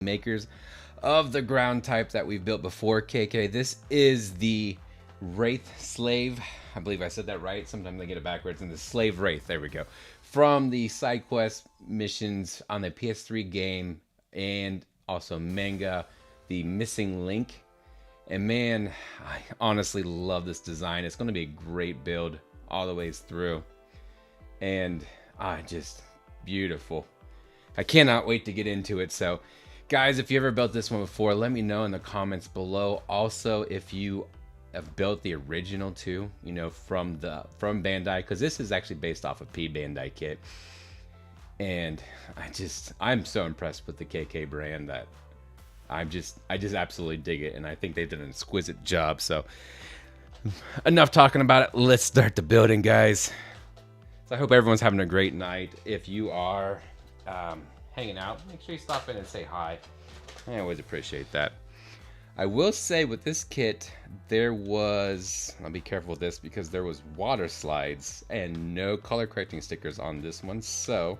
makers of the ground type that we've built before, KK. This is the Wraith Slave. I believe I said that right. Sometimes I get it backwards. And the Slave Wraith, there we go. From the side quest missions on the PS3 game and also manga, The Missing Link. And man, I honestly love this design. It's going to be a great build all the ways through. And just beautiful. I cannot wait to get into it. So guys, if you ever built this one before, let me know in the comments below. Also, if you have built the original too, you know, from Bandai, because this is actually based off a P Bandai kit. And I'm so impressed with the KK brand that I just absolutely dig it, and I think they've done an exquisite job. So enough talking about it. Let's start the building, guys. So I hope everyone's having a great night. If you are hanging out, make sure you stop in and say hi. I always appreciate that. I will say with this kit, there was, I'll be careful with this because there was water slides and no color correcting stickers on this one. So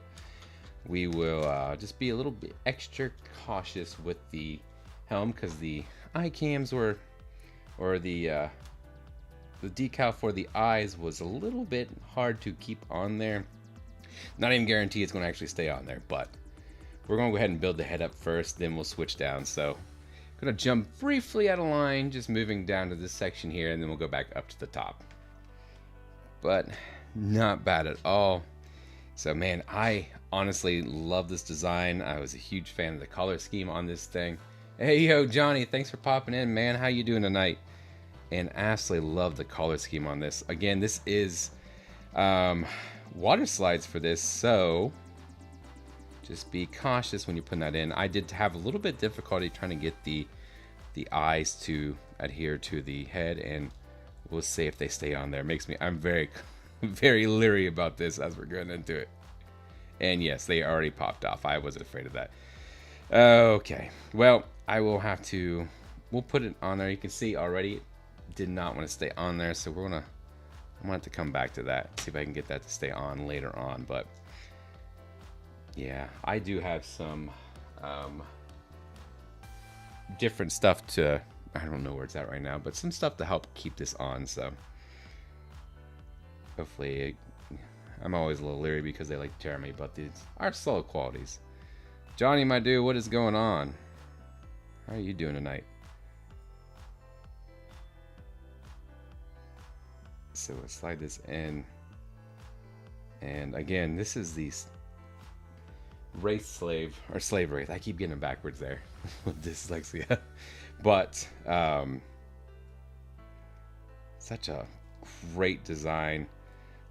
we will just be a little bit extra cautious with the helm because the eye cams or the decal for the eyes was a little bit hard to keep on there. Not even guarantee it's going to actually stay on there, but we're going to go ahead and build the head up first, then we'll switch down. So I'm going to jump briefly out of line, just moving down to this section here, and then we'll go back up to the top. But not bad at all. So man, I honestly love this design. I was a huge fan of the color scheme on this thing. Hey yo, Johnny, thanks for popping in, man. How you doing tonight? And absolutely love the color scheme on this. Again, this is water slides for this, so just be cautious when you're putting that in. I did have a little bit difficulty trying to get the eyes to adhere to the head, and we'll see if they stay on there. I'm very very leery about this as we're going into it. And yes, they already popped off. I wasn't afraid of that. Okay, well, we'll put it on there. You can see already it did not want to stay on there, so I'm gonna have to come back to that, see if I can get that to stay on later on. But yeah, I do have some different stuff to, I don't know where it's at right now, but some stuff to help keep this on. So hopefully, I'm always a little leery because they like to tear me, but these are solid qualities. Johnny, my dude, what is going on? How are you doing tonight? So let's slide this in. And again, this is the Wraith Slave, or Slave Wraith. I keep getting it backwards there with dyslexia. But such a great design.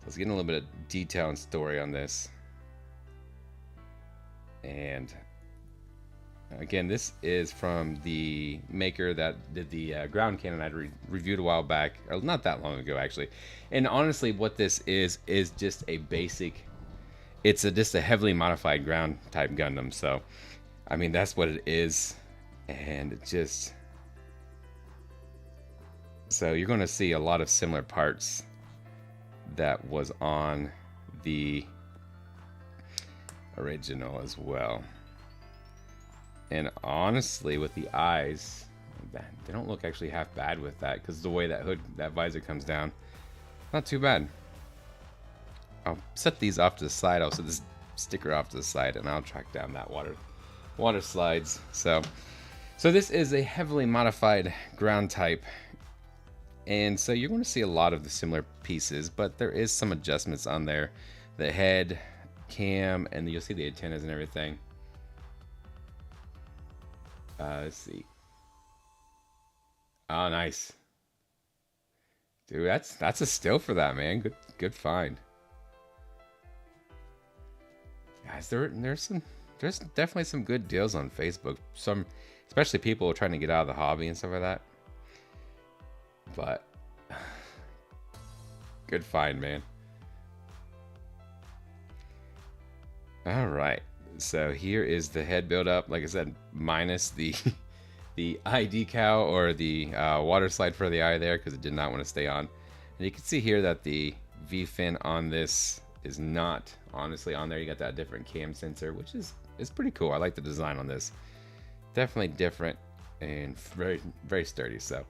Let's get a little bit of detail and story on this. And again, this is from the maker that did the ground cannon I reviewed a while back, or not that long ago actually. And honestly, what this is just a basic, it's just a heavily modified ground type Gundam. So I mean, that's what it is. And it just, so you're going to see a lot of similar parts that was on the original as well. And honestly, with the eyes, they don't look actually half bad with that, because the way that visor comes down, not too bad. I'll set these off to the side. I'll set this sticker off to the side, and I'll track down that water slides. So this is a heavily modified ground type. And so you're going to see a lot of the similar pieces, but there is some adjustments on there. The head, cam, and you'll see the antennas and everything. Let's see. Oh, nice. Dude, that's a still for that, man. Good find. Guys, there's definitely some good deals on Facebook. Some, especially people trying to get out of the hobby and stuff like that. But good find, man. All right, so here is the head build up. Like I said, minus the eye decal or the water slide for the eye there, because it did not want to stay on. And you can see here that the V fin on this is not honestly on there. You got that different cam sensor, which is pretty cool. I like the design on this. definitely different and very, very sturdy. So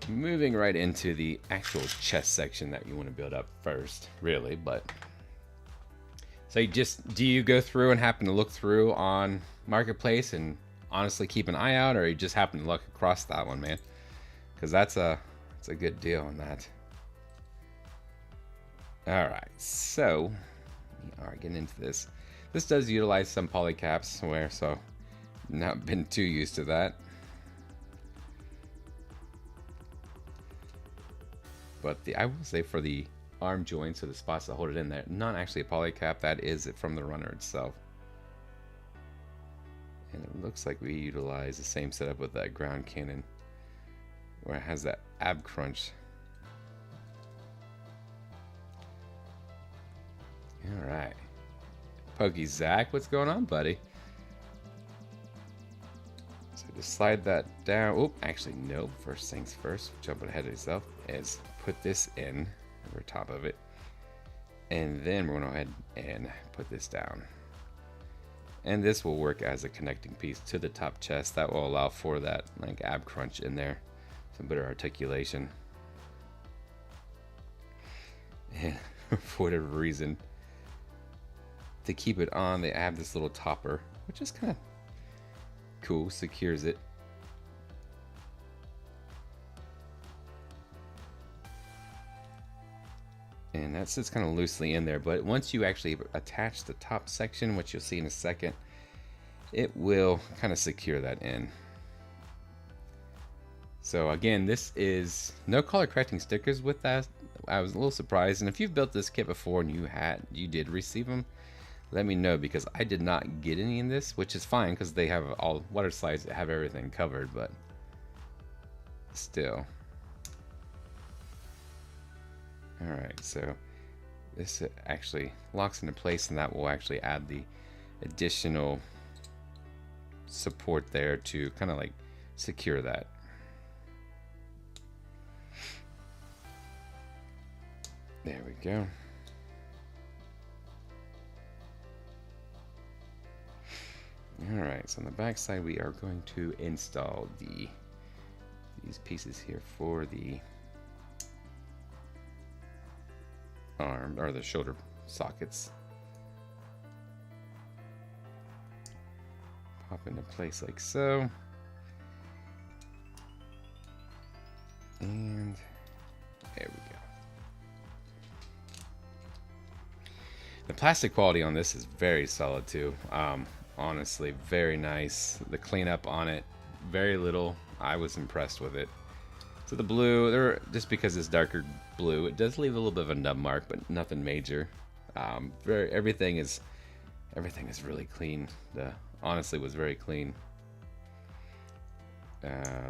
moving right into the actual chest section that you want to build up first, really. But so do you go through and happen to look through on Marketplace and honestly keep an eye out, or you just happen to look across that one, man? Because that's a good deal on that. All right, so we are getting into this. This does utilize some polycaps, so not been too used to that. But I will say for the arm joints or the spots that hold it in there, not actually a polycap, that is it from the runner itself. And it looks like we utilize the same setup with that ground cannon, where it has that ab crunch. All right, Pokey Zach, what's going on, buddy? So just slide that down. Oop, actually no. First things first, jumping ahead of yourself, is put this in over top of it, and then we're going to go ahead and put this down. And this will work as a connecting piece to the top chest. That will allow for that like ab crunch in there, some better articulation. And for whatever reason, to keep it on, they add this little topper, which is kind of cool, secures it. And that sits kind of loosely in there, but once you actually attach the top section, which you'll see in a second, it will kind of secure that in. So again, this is no color correcting stickers with that. I was a little surprised, and if you've built this kit before and you did receive them, let me know, because I did not get any in this, which is fine because they have all water slides that have everything covered, but still. Alright, so this actually locks into place, and that will actually add the additional support there to kind of like secure that. There we go. Alright, so on the back side we are going to install these pieces here for the arm, or the shoulder sockets. Pop into place like so. And there we go. The plastic quality on this is very solid too. Honestly, very nice. The cleanup on it, very little. I was impressed with it. So the blue, just because it's darker blue, it does leave a little bit of a nub mark, but nothing major. Everything is really clean. Honestly, was very clean.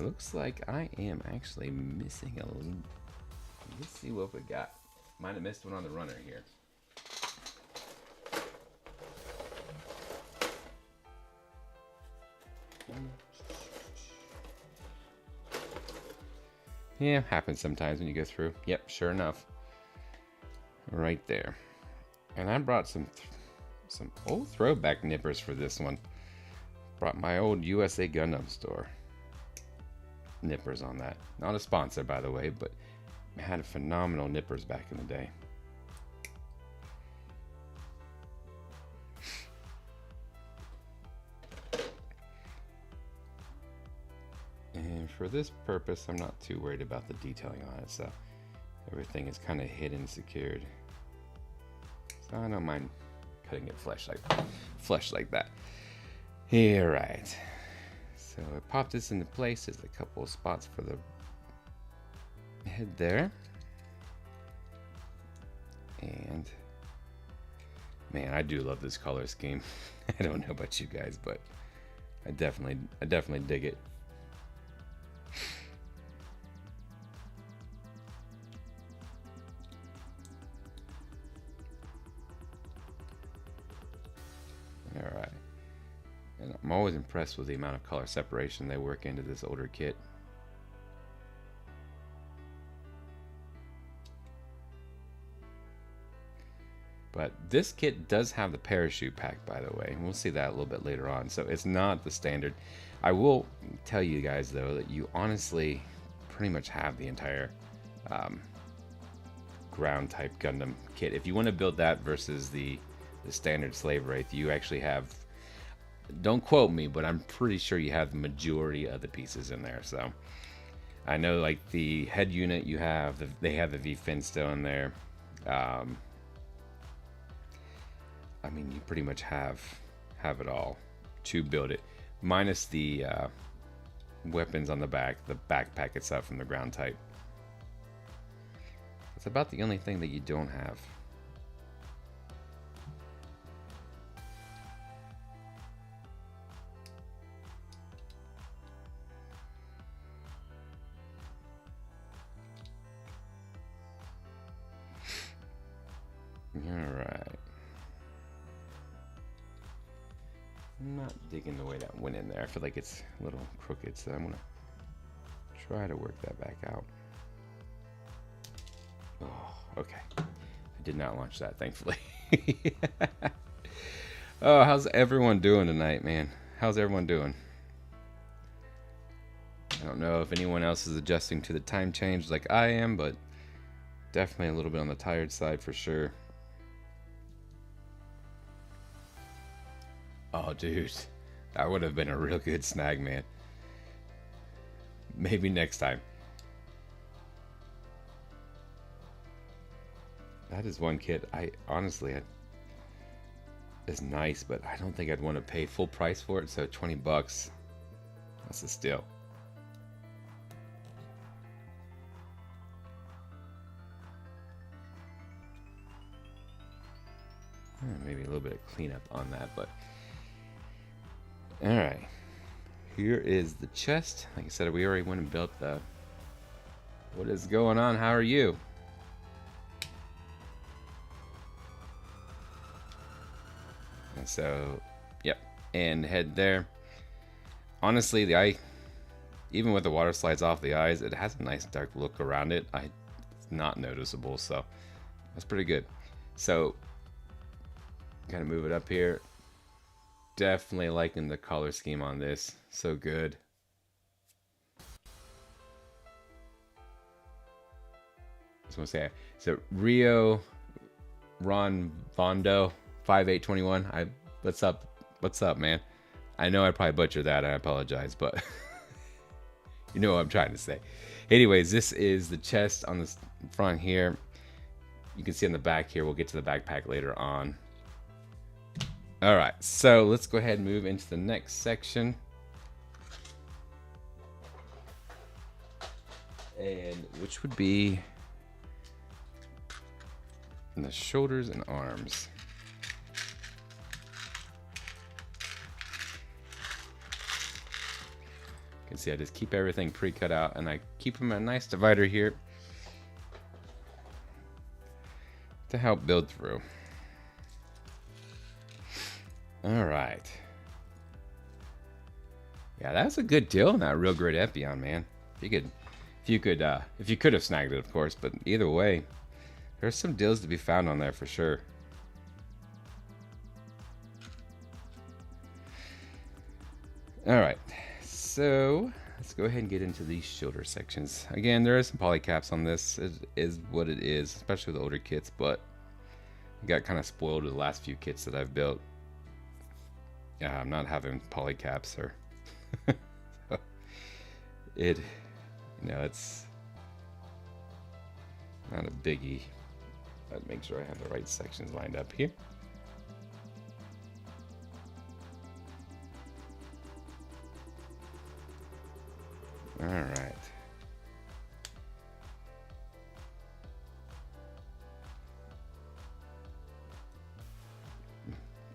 Looks like I am actually missing a little. Let's see what we got. Might have missed one on the runner here. Yeah, happens sometimes when you go through. Yep, sure enough. Right there. And I brought some old throwback nippers for this one. Brought my old USA Gundam store nippers on that. Not a sponsor, by the way, but I had phenomenal nippers back in the day. And for this purpose, I'm not too worried about the detailing on it, so everything is kind of hidden, secured. So I don't mind cutting it flush like that. Here, right. So I popped this into place. There's a couple of spots for the head there. And man, I do love this color scheme. I don't know about you guys, but I definitely dig it. Alright. And I'm always impressed with the amount of color separation they work into this older kit. But this kit does have the parachute pack, by the way. We'll see that a little bit later on. So it's not the standard. I will tell you guys, though, that you honestly pretty much have the entire ground type Gundam kit. If you want to build that versus the standard Slave Wraith, you actually have, don't quote me, but I'm pretty sure you have the majority of the pieces in there. So I know, like, the head unit, you have they have the V-fin still in there. I mean, you pretty much have it all to build it, minus the weapons on the back, the backpack itself from the ground type. It's about the only thing that you don't have. Alright. I'm not digging the way that went in there. I feel like it's a little crooked, so I'm going to try to work that back out. Oh, okay. I did not launch that, thankfully. Oh, how's everyone doing tonight, man? How's everyone doing? I don't know if anyone else is adjusting to the time change like I am, but definitely a little bit on the tired side for sure. Oh, dude. That would have been a real good snag, man. Maybe next time. That is one kit I honestly is nice, but I don't think I'd want to pay full price for it. So 20 bucks, that's a steal. Maybe a little bit of cleanup on that, but all right. Here is the chest. Like I said, we already went and built the. What is going on? How are you? And so, yep, and head there. Honestly, the eye, even with the water slides off the eyes, it has a nice dark look around it. It's not noticeable, so that's pretty good. So, kind of move it up here. Definitely liking the color scheme on this. So good. I just want to say, so Rio Ron Vondo 5821. What's up? What's up, man? I know I probably butchered that. I apologize, but you know what I'm trying to say. Anyways, this is the chest on the front here. You can see on the back here. We'll get to the backpack later on. All right, so let's go ahead and move into the next section. And which would be the shoulders and arms. You can see I just keep everything pre-cut out, and I keep them a nice divider here to help build through. All right. Yeah, that's a good deal on that real great Epion, man. If you could have snagged it, of course, but either way, there's some deals to be found on there for sure. All right, so let's go ahead and get into these shoulder sections. Again, there are some polycaps on this. It is what it is, especially with older kits, but I got kind of spoiled with the last few kits that I've built. Yeah, I'm not having polycaps or so it's not a biggie. I'd make sure I have the right sections lined up here. All right.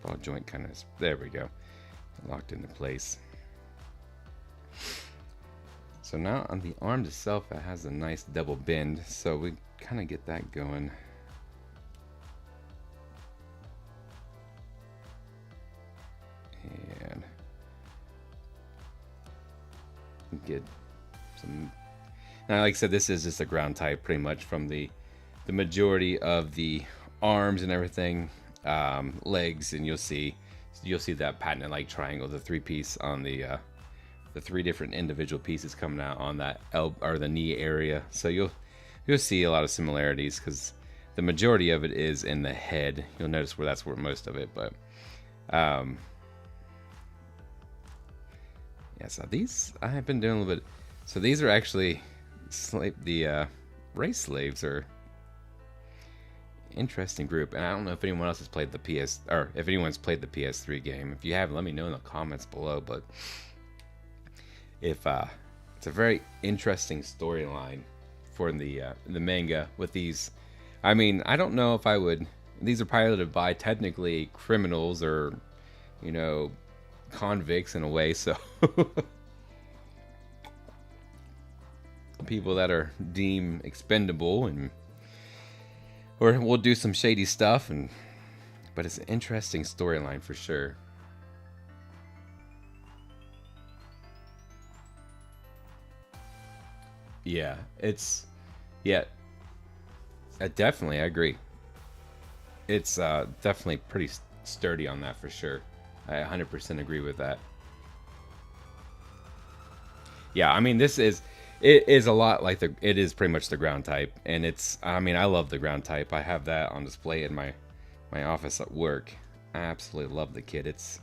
Ball joint kind of, there we go, locked into place. So now on the arm itself, it has a nice double bend, so we kind of get that going. And get some. Now, like I said, this is just a ground type, pretty much from the majority of the arms and everything, legs, and you'll see that patented like triangle, the three piece on the three different individual pieces coming out on that elbow or the knee area. So you'll see a lot of similarities because the majority of it is in the head. You'll notice where that's where most of it, but yeah. So these I have been doing a little bit. So these are actually the race slaves are interesting group, and I don't know if anyone else has played the PS or if anyone's played the PS3 game. If you have, let me know in the comments below. But if it's a very interesting storyline for the manga with these. I mean, I don't know if I would. These are piloted by technically criminals or, you know, convicts in a way. So people that are deemed expendable and or will do some shady stuff, and but it's an interesting storyline for sure. Yeah, it's definitely I agree. It's definitely pretty sturdy on that for sure. I 100% agree with that. Yeah, I mean it is a lot like it is pretty much the ground type, and it's I mean I love the ground type. I have that on display in my office at work. I absolutely love the kit. It's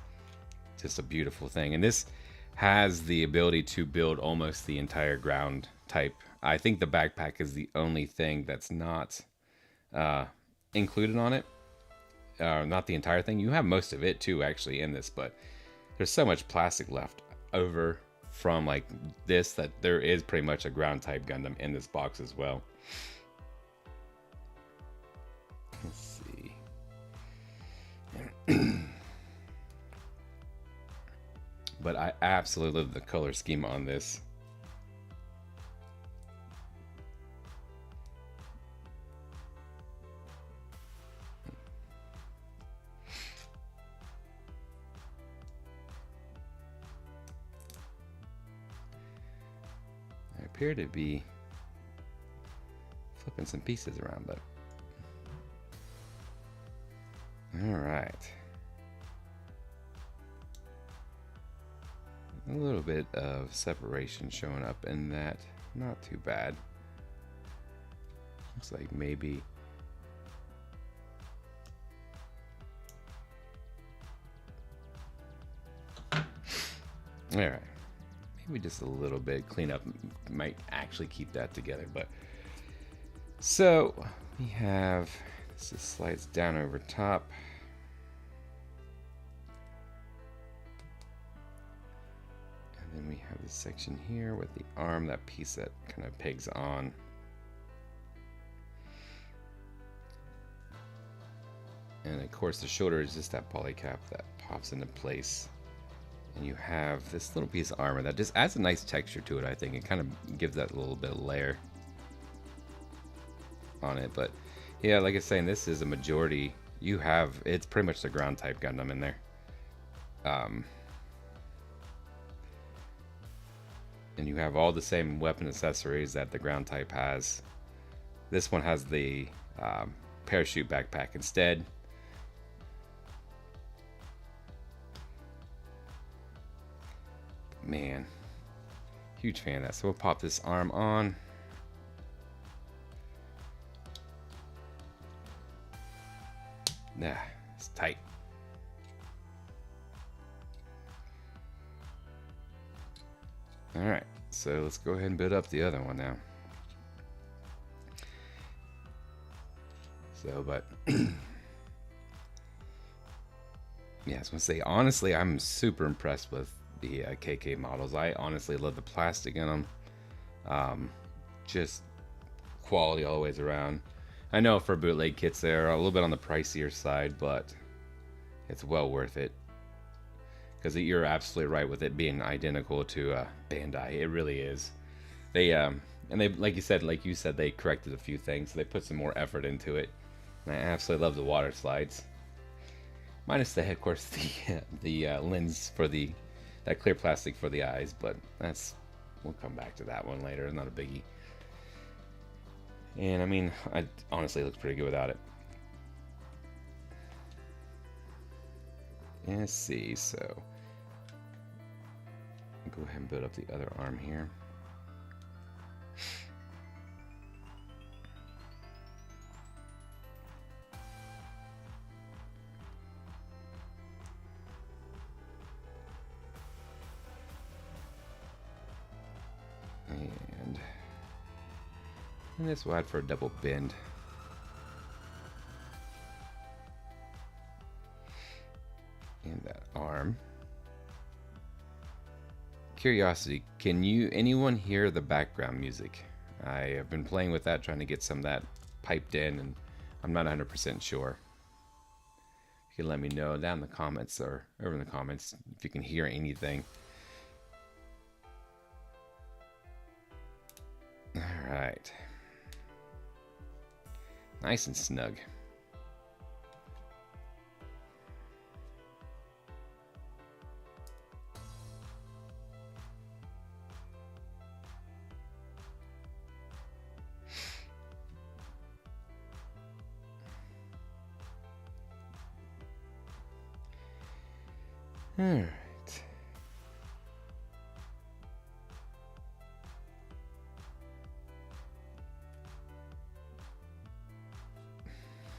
just a beautiful thing, and this has the ability to build almost the entire ground type. I think the backpack is the only thing that's not included on it. Not the entire thing. You have most of it too, actually, in this, but there's so much plastic left over from like this that there is pretty much a ground type Gundam in this box as well. Let's see. But I absolutely love the color scheme on this. I appear to be flipping some pieces around, but all right. A little bit of separation showing up in that. Not too bad. Looks like maybe. Alright. Maybe just a little bit cleanup might actually keep that together. But so we have this just slides down over top. Then we have this section here with the arm, that piece that kind of pegs on. And of course the shoulder is just that poly cap that pops into place. And you have this little piece of armor that just adds a nice texture to it, I think. It kind of gives that little bit of layer on it. But yeah, like I was saying, this is a majority. You have, it's pretty much the ground type Gundam in there. And you have all the same weapon accessories that the ground type has. This one has the parachute backpack instead. Man, huge fan of that. So we'll pop this arm on. Nah, it's tight. Alright, so let's go ahead and build up the other one now. So, but yeah, I was gonna say, honestly, I'm super impressed with the KK models. I honestly love the plastic in them. Just quality all the ways around. I know for bootleg kits they're a little bit on the pricier side, but it's well worth it. Because you're absolutely right with it being identical to Bandai. It really is. They and they like you said they corrected a few things. So they put some more effort into it. And I absolutely love the water slides. Minus the, of course, the lens for that clear plastic for the eyes, but we'll come back to that one later. It's not a biggie. And I mean, honestly, it looks pretty good without it. Let's see, so go ahead and build up the other arm here. And this will add for a double bend. And that arm. Curiosity, can anyone hear the background music? I have been playing with that, trying to get some of that piped in, and I'm not 100% sure. You can let me know down in the comments or over in the comments if you can hear anything. All right. Nice and snug. All right.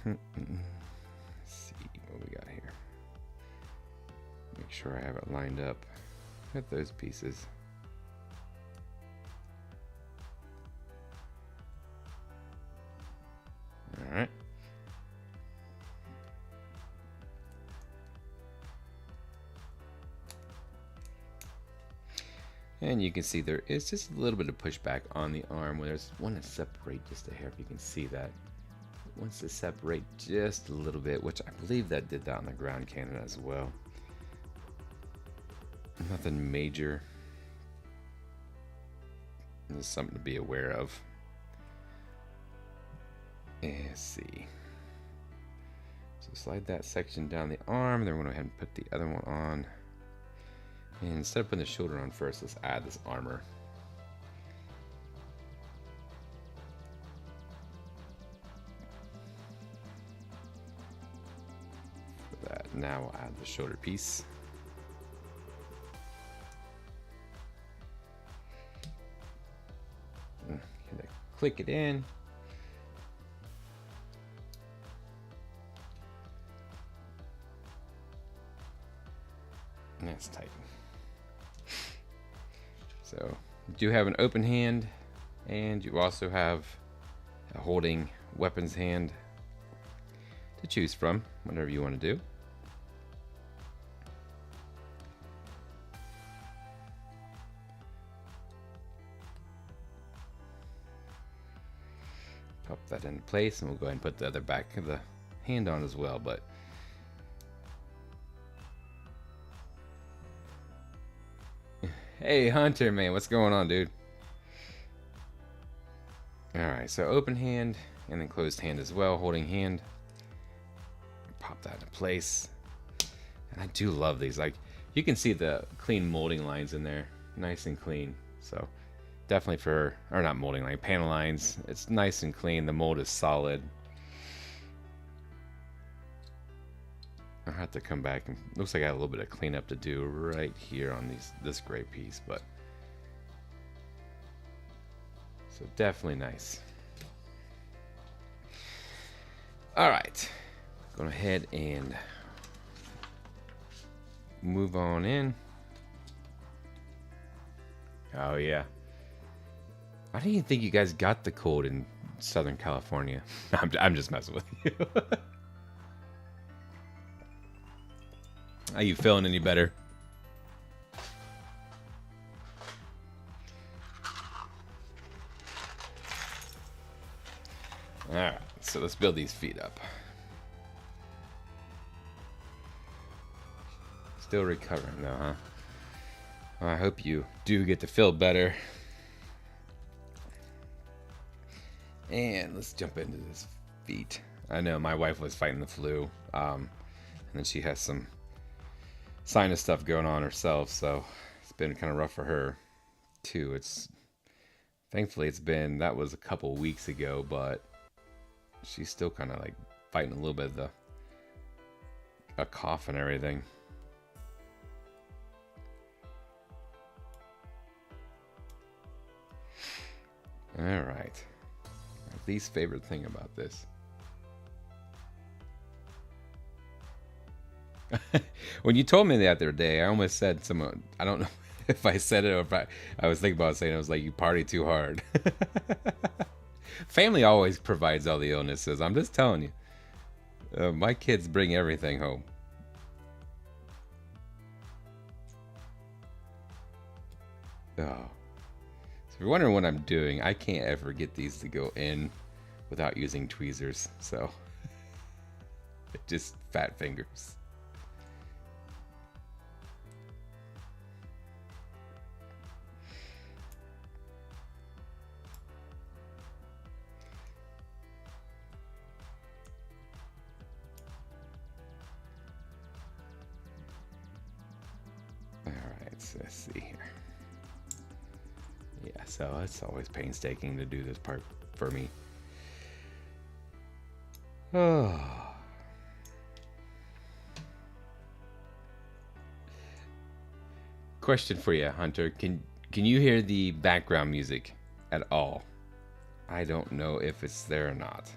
Let's see what we got here. Make sure I have it lined up with those pieces. All right. And you can see there is just a little bit of pushback on the arm where there's one to separate just a hair, if you can see that. It wants to separate just a little bit, which I believe that did that on the ground cannon as well. Nothing major. Just something to be aware of. Let's see. So slide that section down the arm, then we're going to go ahead and put the other one on. And instead of putting the shoulder on first, let's add this armor. For that, now we'll add the shoulder piece. Click it in. And that's tight. So you do have an open hand, and you also have a holding weapons hand to choose from, whatever you want to do. Pop that into place, and we'll go ahead and put the other back of the hand on as well. But hey, Hunter, man, what's going on, dude? Alright, so open hand and then closed hand as well, holding hand. Pop that into place. And I do love these. Like, you can see the clean molding lines in there. Nice and clean. So, definitely for, or not molding line, panel lines. It's nice and clean. The mold is solid. I'll have to come back and looks like I got a little bit of cleanup to do right here on this gray piece, but so definitely nice. All right, go ahead and move on in. Oh yeah, I didn't even think you guys got the cold in Southern California. I'm just messing with you. Are you feeling any better? Alright, so let's build these feet up. Still recovering though, huh? Well, I hope you do get to feel better. And let's jump into this feet. I know my wife was fighting the flu, and then she has some sinus stuff going on herself, so it's been kind of rough for her too. Thankfully that was a couple weeks ago, but she's still kind of like fighting a little bit of a cough and everything. Alright. My least favorite thing about this. When you told me the other day, I almost said someone, I don't know if I said it or if I was thinking about saying it, I was like, you party too hard. Family always provides all the illnesses. I'm just telling you. My kids bring everything home. Oh. So if you're wondering what I'm doing, I can't ever get these to go in without using tweezers. So, just fat fingers. Let's see here. Yeah, so it's always painstaking to do this part for me. Oh. Question for you, Hunter. Can you hear the background music at all? I don't know if it's there or not.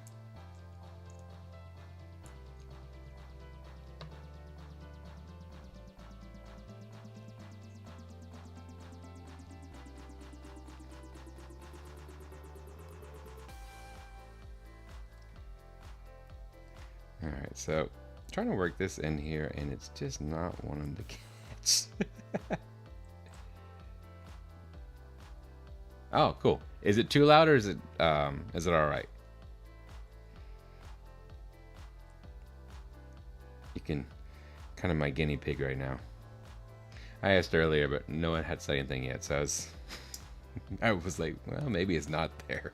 Alright, so trying to work this in here and it's just not wanting to catch. Oh, cool. Is it too loud or is it alright? You can kind of my guinea pig right now. I asked earlier, but no one had said anything yet, so I was like, well, maybe it's not there.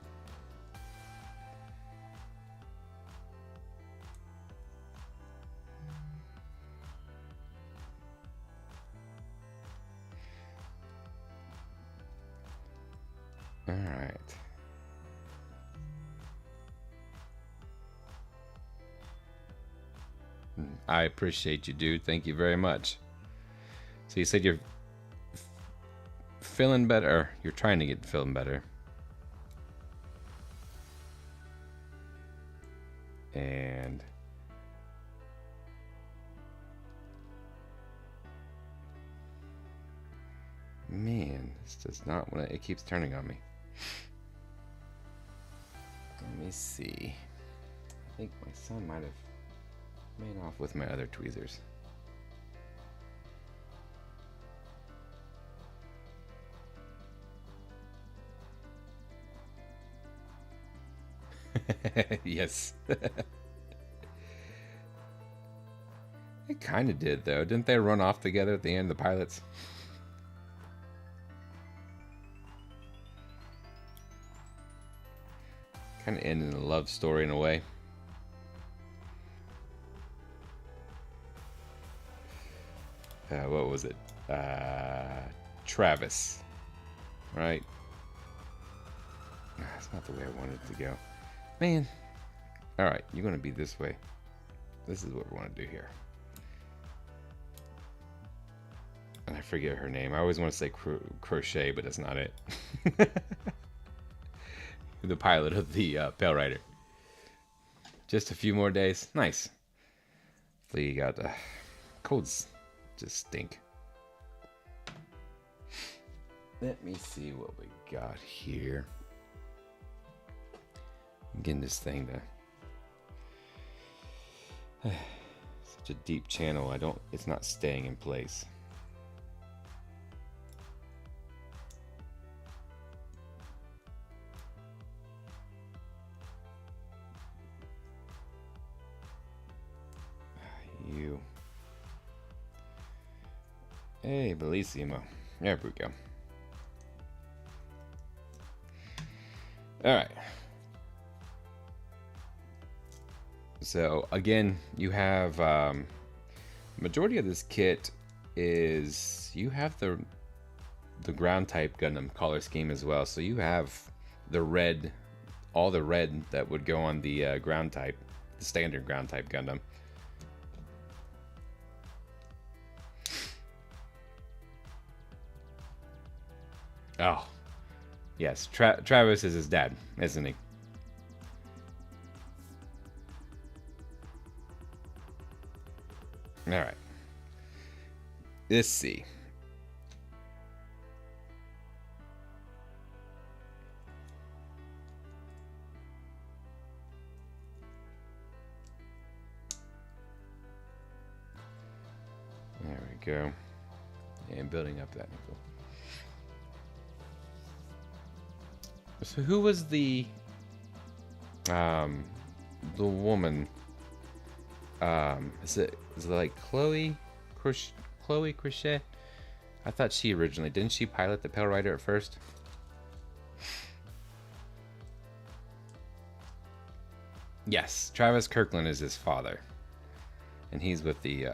All right. I appreciate you, dude. Thank you very much. So you said you're feeling better, or you're trying to get feeling better. And man, this does not want to, it keeps turning on me. Let me see. I think my son might have made off with my other tweezers. Yes. It kind of did, though. Didn't they run off together at the end of the pilots? Kind of ended in a love story in a way. What was it? Travis. Right? That's not the way I wanted it to go. Man. Alright, you're going to be this way. This is what we want to do here. And I forget her name. I always want to say Crochet, but that's not it. The pilot of the Pale Rider. Just a few more days. Nice. Hopefully you got colds just stink. Let me see what we got here. I'm getting this thing to such a deep channel. It's not staying in place. You. Hey, Bellissimo. There we go. All right. So again, you have majority of this kit is you have the ground type Gundam color scheme as well. So you have the red, all the red that would go on the ground type, the standard ground type Gundam. Oh, Yes, Travis is his dad, isn't he? All right. Let's see. There we go. And building up that nickel. So who was the woman? Is it like Chloe Crochet? I thought she originally didn't she pilot the Pale Rider at first? Yes, Travis Kirkland is his father, and he's with the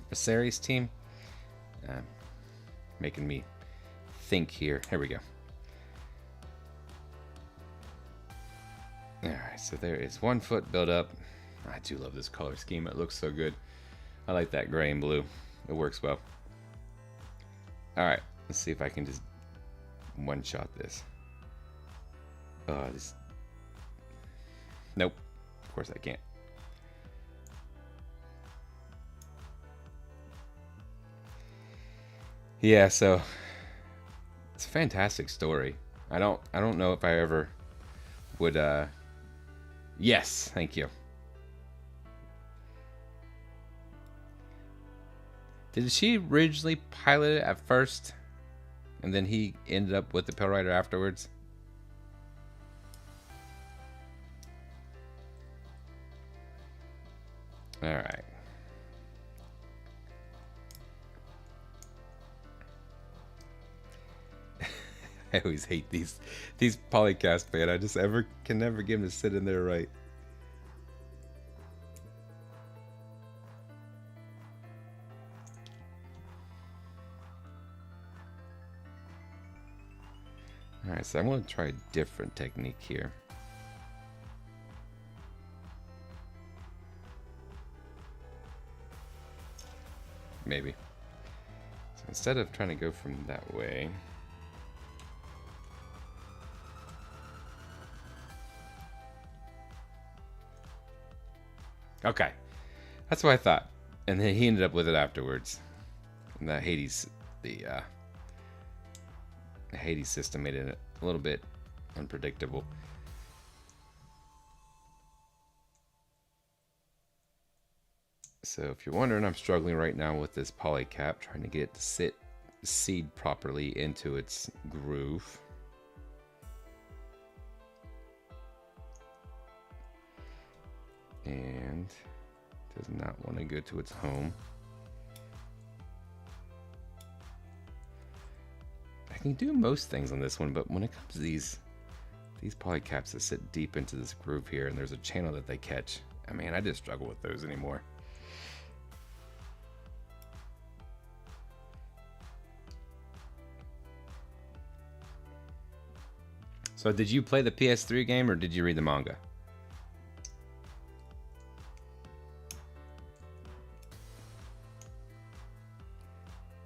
Mercedes team. Making me think here. Here we go. Alright, so there is 1 foot build up. I do love this color scheme. It looks so good. I like that gray and blue. It works well. Alright, let's see if I can just one-shot this. Nope. Of course I can't. Yeah, so it's a fantastic story. I don't know if I ever would yes, thank you. Did she originally pilot it at first and then he ended up with the Pale Rider afterwards? All right. I always hate these polycast, man. I just can never get them to sit in there right. Alright, so I'm going to try a different technique here. Maybe. So instead of trying to go from that way... Okay, that's what I thought, and then he ended up with it afterwards. And the Hades system made it a little bit unpredictable. So if you're wondering, I'm struggling right now with this polycap, trying to get it to seed properly into its groove. And does not want to go to its home. I can do most things on this one, but when it comes to these polycaps that sit deep into this groove here, and there's a channel that they catch, I mean, I just struggle with those anymore. So did you play the PS3 game or did you read the manga?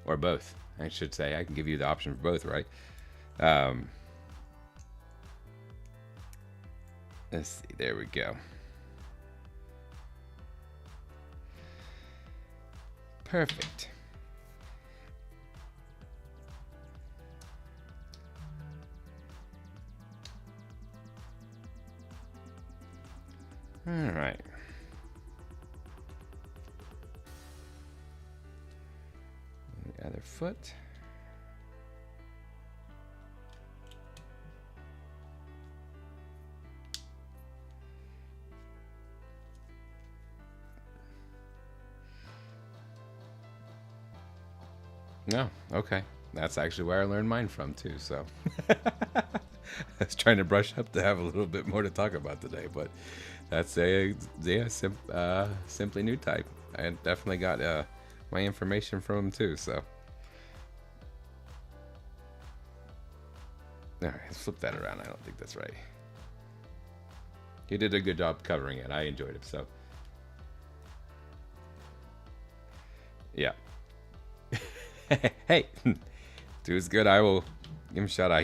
Or both, I should say. I can give you the option for both, right? Let's see. There we go. Perfect. All right. The other foot. No, okay. That's actually where I learned mine from too, so. I was trying to brush up to have a little bit more to talk about today, but that's simply new type. I definitely got my information from him too, so. Alright, let's flip that around. I don't think that's right. You did a good job covering it. I enjoyed it, so. Yeah. Hey, dude's good. I will give him a shout out.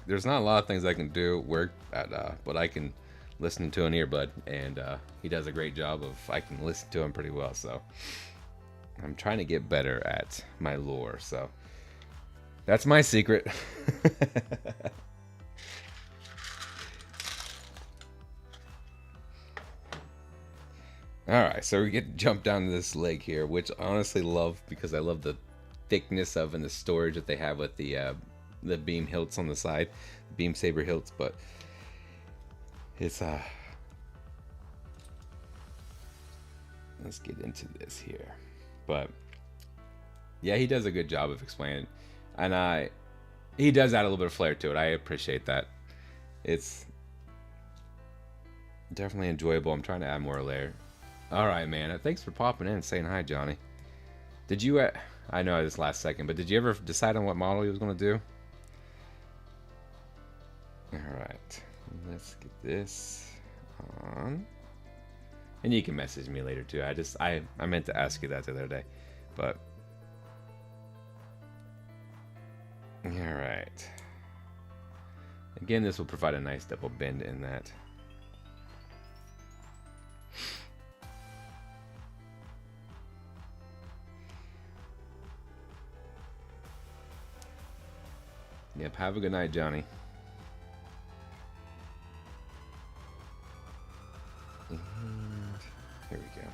There's not a lot of things I can do work at, but I can listen to an earbud, and he does a great job of. I can listen to him pretty well, so I'm trying to get better at my lore. So that's my secret. Alright, so we get to jump down to this leg here, which I honestly love because I love the thickness of and the storage that they have with the beam hilts on the side, beam saber hilts, but it's let's get into this here. But yeah, he does a good job of explaining, and he does add a little bit of flair to it. I appreciate that. It's definitely enjoyable. I'm trying to add more layer. Alright, man. Thanks for popping in and saying hi, Johnny. Did you... I know this last second, but did you ever decide on what model he was going to do? Alright. Let's get this on. And you can message me later, too. I meant to ask you that the other day. But... Alright. Again, this will provide a nice double bend in that. Yep, have a good night, Johnny. And here we go.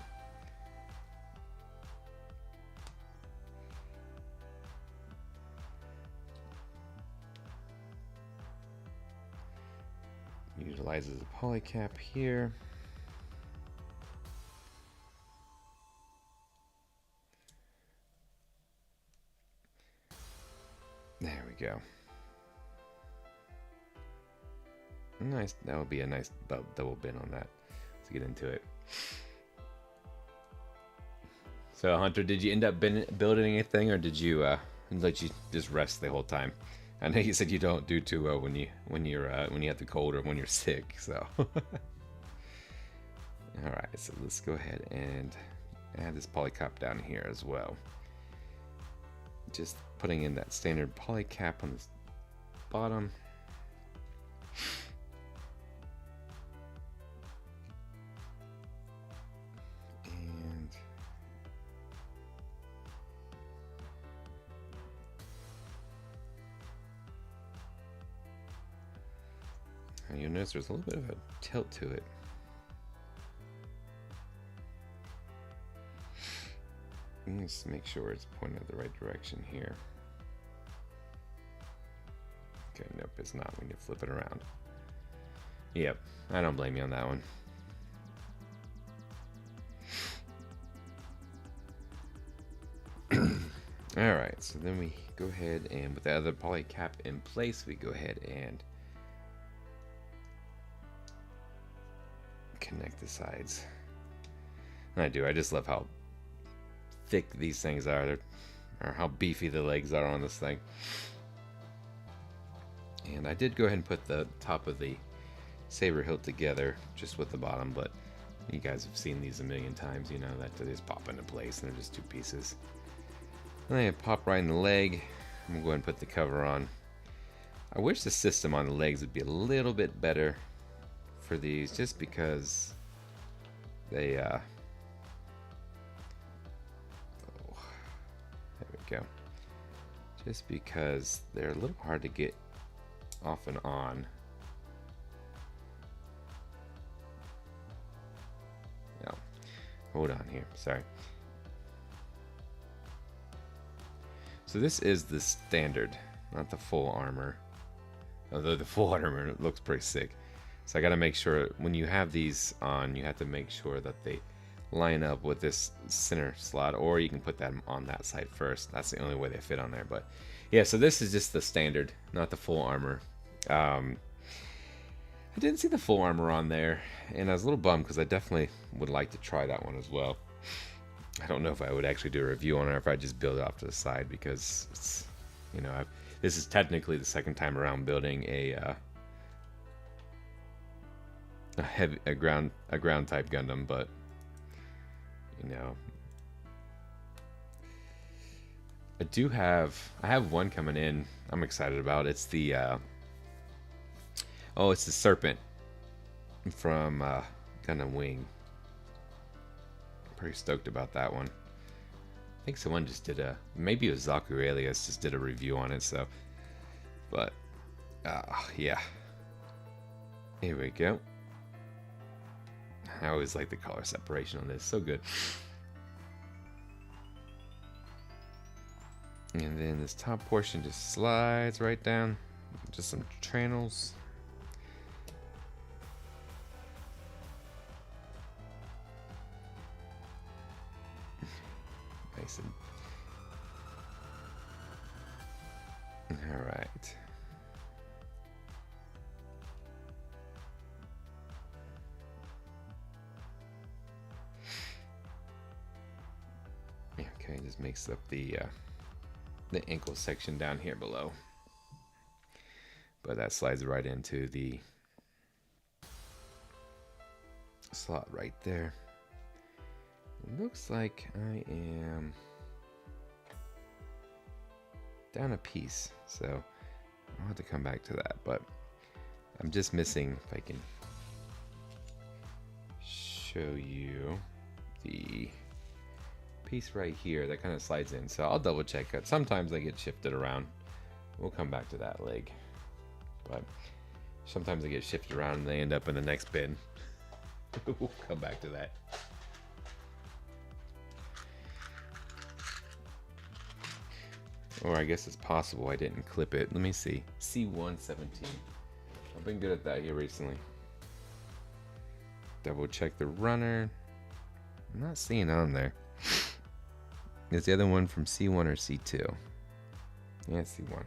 Utilizes a polycap here. There we go. Nice. That would be a nice double bend on that. Let's get into it. So, Hunter, did you end up building anything, or did you let you just rest the whole time? I know you said you don't do too well when you have the cold or when you're sick. So, all right. So let's go ahead and add this polycap down here as well. Just putting in that standard polycap on the bottom. You'll notice there's a little bit of a tilt to it. Let's make sure it's pointing the right direction here. Okay, nope, it's not. We need to flip it around. Yep, I don't blame you on that one. Alright, so then we go ahead and with the other polycap in place, we go ahead and connect the sides. And I just love how thick these things are, or how beefy the legs are on this thing. And I did go ahead and put the top of the saber hilt together just with the bottom, but you guys have seen these a million times, you know that they just pop into place and they're just two pieces. And then I pop right in the leg. I'm gonna go ahead and put the cover on. I wish the system on the legs would be a little bit better for these, just because they there we go. Just because they're a little hard to get off and on. No, hold on here. Sorry. So this is the standard, not the full armor. Although the full armor looks pretty sick. So I got to make sure when you have these on, you have to make sure that they line up with this center slot, or you can put them on that side first. That's the only way they fit on there. But yeah, so this is just the standard, not the full armor. I didn't see the full armor on there, and I was a little bummed because I definitely would like to try that one as well. I don't know if I would actually do a review on it or if I just build it off to the side, because it's, you know, this is technically the second time around building a ground type Gundam, but you know. I have one coming in I'm excited about. It's the it's the Serpent from Gundam Wing. I'm pretty stoked about that one. I think someone just did maybe it was Zaku Alias just did a review on it, so. But, yeah. Here we go. I always like the color separation on this, so good. And then this top portion just slides right down. Just some channels. Nice and... Alright. Okay, just makes up the ankle section down here below. But that slides right into the slot right there. It looks like I am down a piece, so I'll have to come back to that, but I'm just missing, if I can show you the piece right here that kind of slides in, so I'll double check it. Sometimes they get shifted around. We'll come back to that leg, but sometimes they get shifted around and they end up in the next bin. We'll come back to that. Or I guess it's possible I didn't clip it. Let me see. C117. I've been good at that here recently. Double check the runner. I'm not seeing it on there. Is the other one from C1 or C2? Yeah, C1.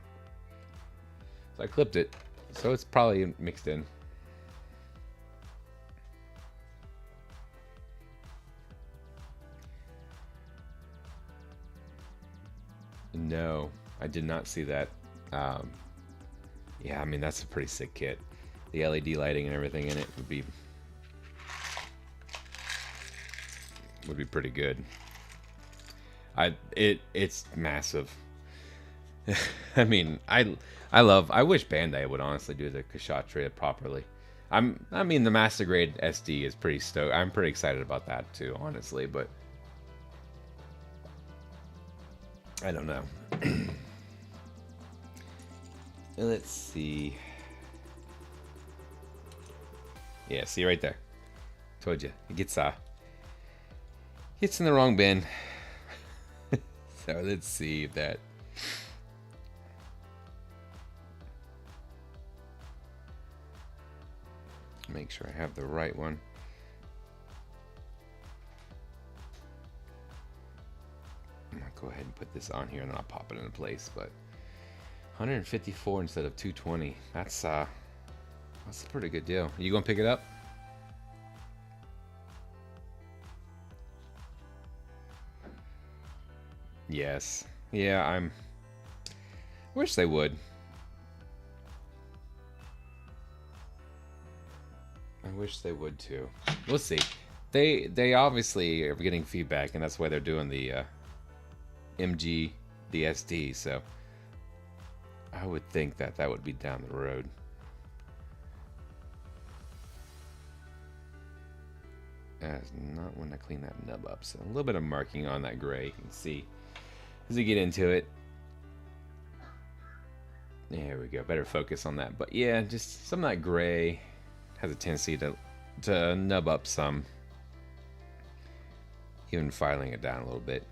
So I clipped it. So it's probably mixed in. No, I did not see that. Yeah, I mean, that's a pretty sick kit. The LED lighting and everything in it would be pretty good. It's massive. I mean, I wish Bandai would honestly do the Kshatriya properly. I mean, the Master Grade SD is pretty stoked. I'm pretty excited about that too, honestly, but I don't know. Let's see. Yeah, see right there. Told you. It gets in the wrong bin. So let's see if that. Make sure I have the right one. I'm gonna go ahead and put this on here and then I'll pop it into place. But 154 instead of 220. That's a pretty good deal. You gonna pick it up? Yes. Yeah, I wish they would. I wish they would too. We'll see. They obviously are getting feedback, and that's why they're doing the MG, the SD. So I would think that would be down the road. That's not when I clean that nub up. So a little bit of marking on that gray. You can see as we get into it. There we go. Better focus on that. But yeah, just some of that gray has a tendency to nub up some. Even filing it down a little bit.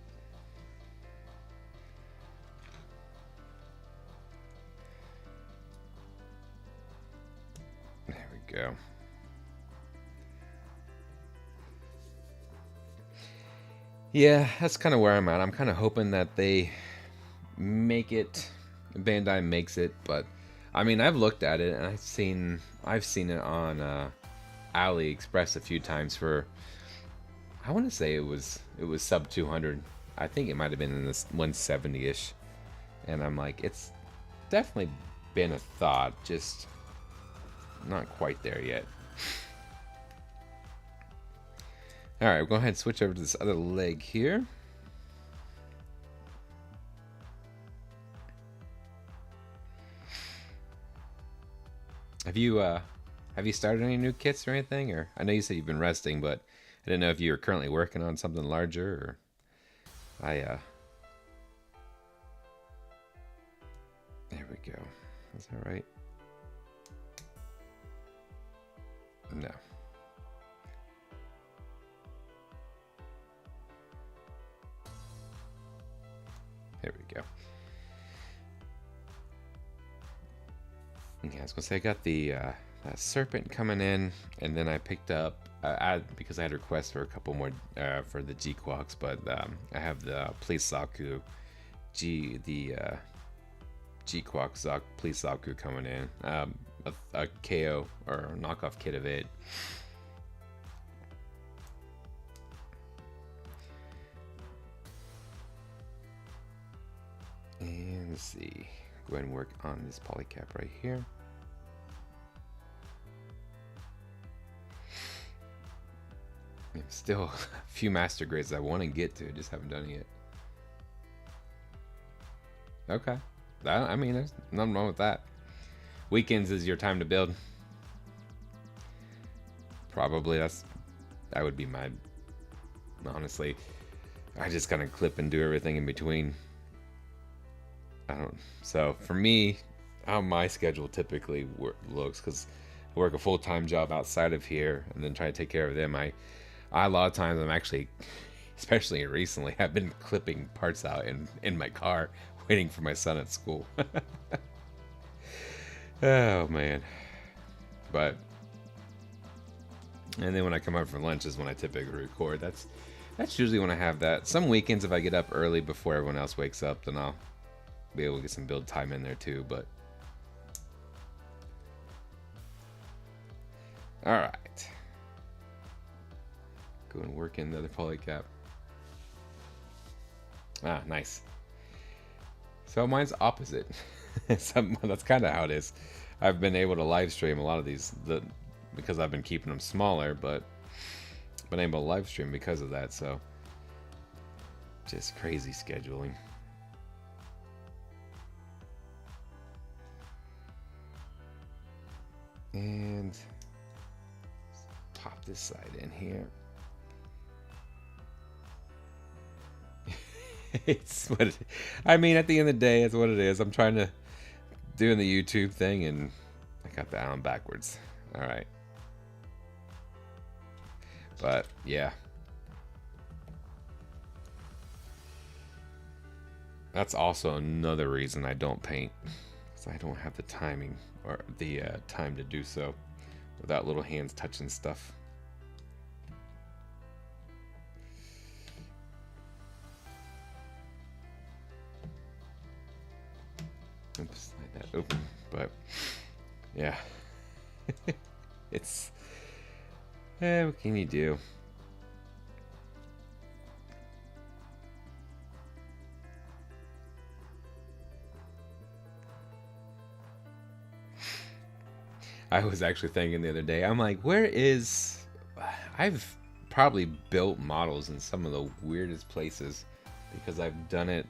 There we go. Yeah, that's kind of where I'm at. I'm kind of hoping that they make it, Bandai makes it, but I mean, I've looked at it and I've seen it on AliExpress a few times for, I want to say it was sub 200. I think it might have been in this 170-ish. And I'm like, it's definitely been a thought, just not quite there yet. All right, we'll go ahead and switch over to this other leg here. Have you started any new kits or anything? Or I know you said you've been resting, but I didn't know if you were currently working on something larger. Or there we go. Is that right? No. There we go. Yeah, I was gonna say I got the serpent coming in, and then I picked up because I had requests for a couple more for the G Quacks, but I have the Police Zaku G Quack Police Zaku coming in, a KO or a knockoff kit of it. And let's see. Go ahead and work on this polycap right here. Still a few master grades I want to get to, just haven't done it yet. Okay. I mean, there's nothing wrong with that. Weekends is your time to build. Probably that would be my, honestly, I just kind of clip and do everything in between. So for me, how my schedule typically looks, because I work a full-time job outside of here and then try to take care of them. I a lot of times I'm actually, especially recently, I've been clipping parts out in my car waiting for my son at school. Oh man. And then when I come up for lunch is when I typically record. That's usually when I have that. Some weekends if I get up early before everyone else wakes up, then I'll be able to get some build time in there too, but all right. Go and work in the other polycap. Ah, nice. So mine's opposite. That's kind of how it is. I've been able to live stream a lot of these because I've been keeping them smaller, but been able to live stream because of that. So just crazy scheduling. And pop this side in here. It's what I mean, at the end of the day, it's what it is. I'm trying to doing the YouTube thing, and I got the Allen backwards. All right, but yeah, that's also another reason I don't paint, because I don't have the timing or the time to do so without little hands touching stuff. Oops, slide that open, but yeah, it's what can you do? I was actually thinking the other day, I'm like, I've probably built models in some of the weirdest places because I've done it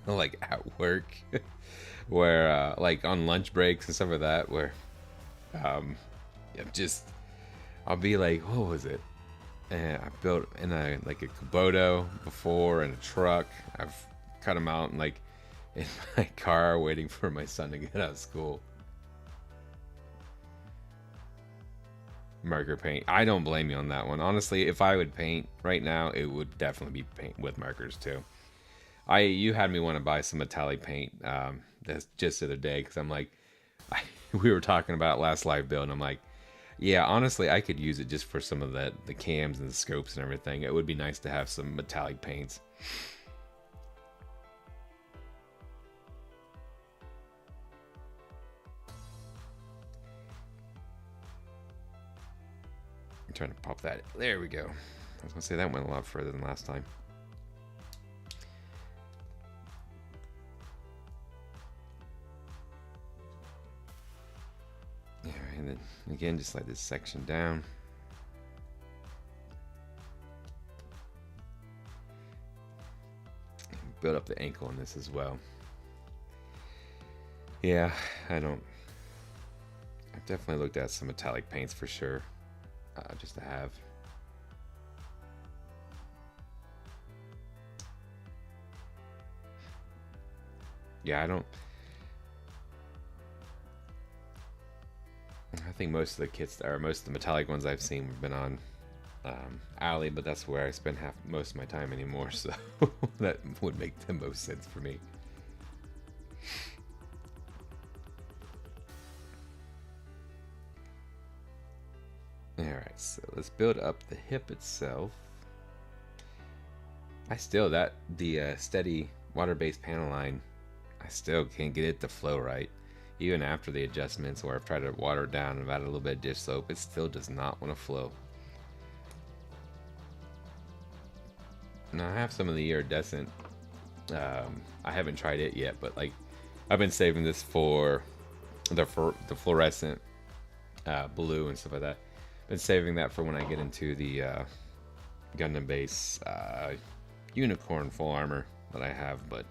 like at work where like on lunch breaks and stuff like that, where I'll be like, what was it? And I built in a Kubota before, and a truck. I've cut them out and like in my car waiting for my son to get out of school. Marker paint. I don't blame you on that one. Honestly, if I would paint right now, it would definitely be paint with markers too. You had me want to buy some metallic paint that's just the other day, because I'm like, we were talking about last live build, and I'm like, yeah, honestly, I could use it just for some of the cams and the scopes and everything. It would be nice to have some metallic paints. I'm trying to pop that. There we go. I was gonna say that went a lot further than last time. And then again, just slide this section down. build up the ankle on this as well. Yeah, I've definitely looked at some metallic paints for sure, just to have. Yeah, I think most of the kits, or most of the metallic ones I've seen, have been on Alley, but that's where I spend most of my time anymore, so that would make the most sense for me. Alright, so let's build up the hip itself. The steady water-based panel line, I still can't get it to flow right. Even after the adjustments where I've tried to water it down and added a little bit of dish soap, it still does not want to flow. Now I have some of the iridescent. I haven't tried it yet, but like I've been saving this for the fluorescent blue and stuff like that. Been saving that for when I get into the Gundam base unicorn full armor that I have, but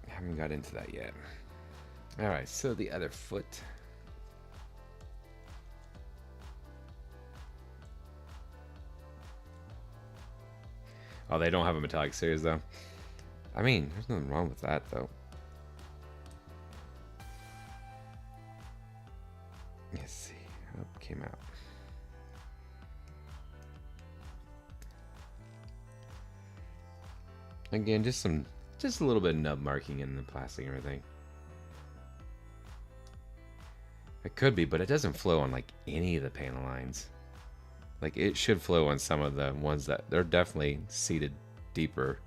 I haven't got into that yet. Alright, so the other foot. Oh, they don't have a metallic series though. I mean, there's nothing wrong with that though. Let's see. Oh, came out. Again, just a little bit of nub marking in the plastic and everything. It could be, but it doesn't flow on like any of the panel lines. Like it should flow on some of the ones that they're definitely seated deeper,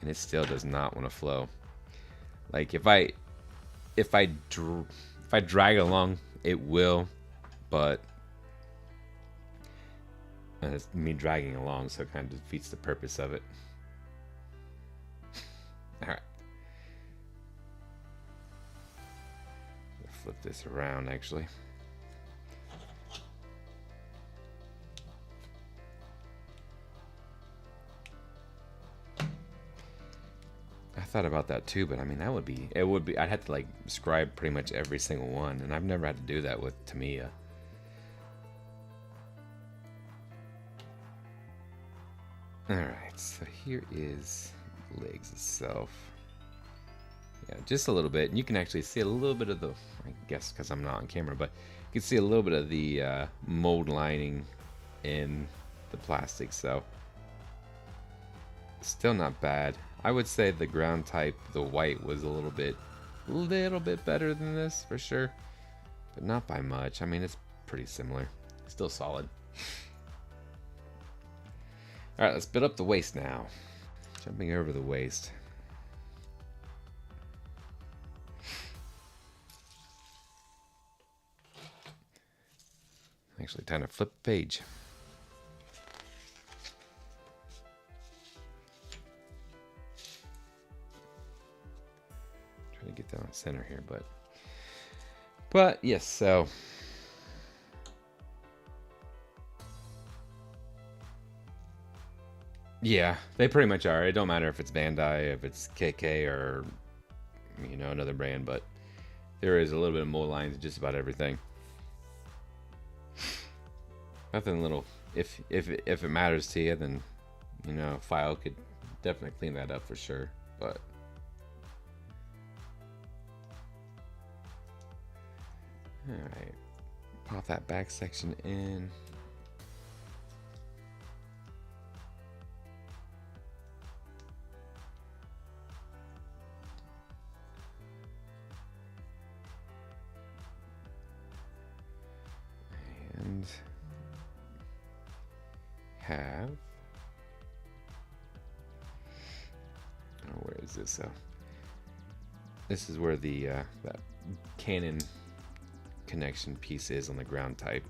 and it still does not want to flow. Like if I drag it along, it will, but it's me dragging along, so it kind of defeats the purpose of it. All right. Flip this around actually. I thought about that too, but I mean it would be I'd have to like scribe pretty much every single one, and I've never had to do that with Tamiya. Alright, so here is legs itself. Yeah, just a little bit. And you can actually see a little bit of the, I guess because I'm not on camera, but you can see a little bit of the mold lining in the plastic, so still not bad. I would say the ground type, the white, was a little bit better than this for sure, but not by much. I mean, it's pretty similar. Still solid. Alright, let's build up the waist now. Jumping over the waist. Actually, time to flip the page. Trying to get that on center here, but yes, so yeah, they pretty much are. It don't matter if it's Bandai, if it's KK, or another brand, but there is a little bit of mold lines in just about everything. Nothing little. If it matters to you, then File could definitely clean that up for sure. But all right, pop that back section in. And have, where is this? So this is where the that cannon connection piece is on the ground type.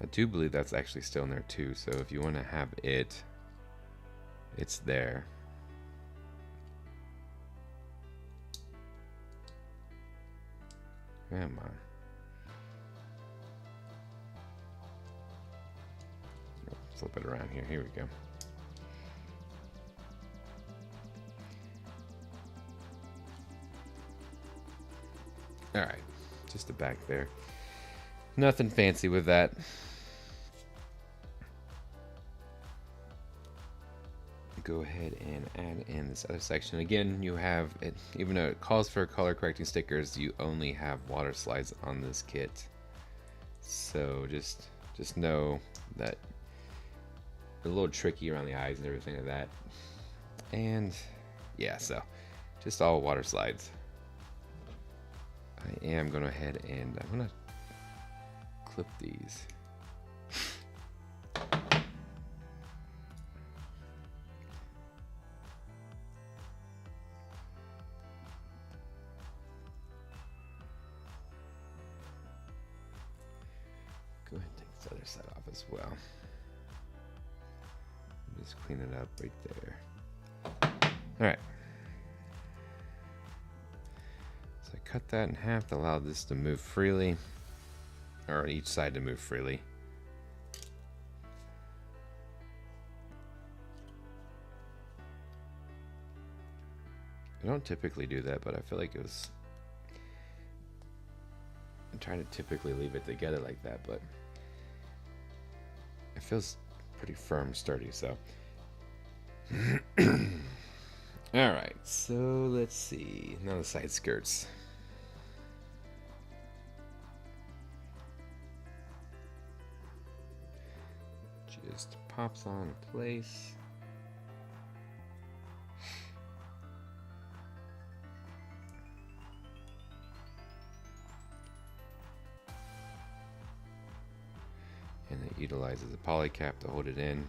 I do believe that's actually still in there too, so if you want to have it, it's there. Come on. flip it around here. Here we go. Alright, just the back there. Nothing fancy with that. Go ahead and add in this other section. Again, you have it, even though it calls for color correcting stickers, you only have water slides on this kit. So just know that they're a little tricky around the eyes and everything like that. And yeah, so just all water slides. I am going to ahead and I'm going to clip these. Go ahead and take this other side off as well. Just clean it up right there. All right. So I cut that in half to allow this to move freely, or each side to move freely. I don't typically do that, but I feel like it was... I'm trying to typically leave it together like that, but it feels pretty firm, sturdy, so. Alright, so let's see. Now the side skirts. Just pops on place. And it utilizes a poly cap to hold it in.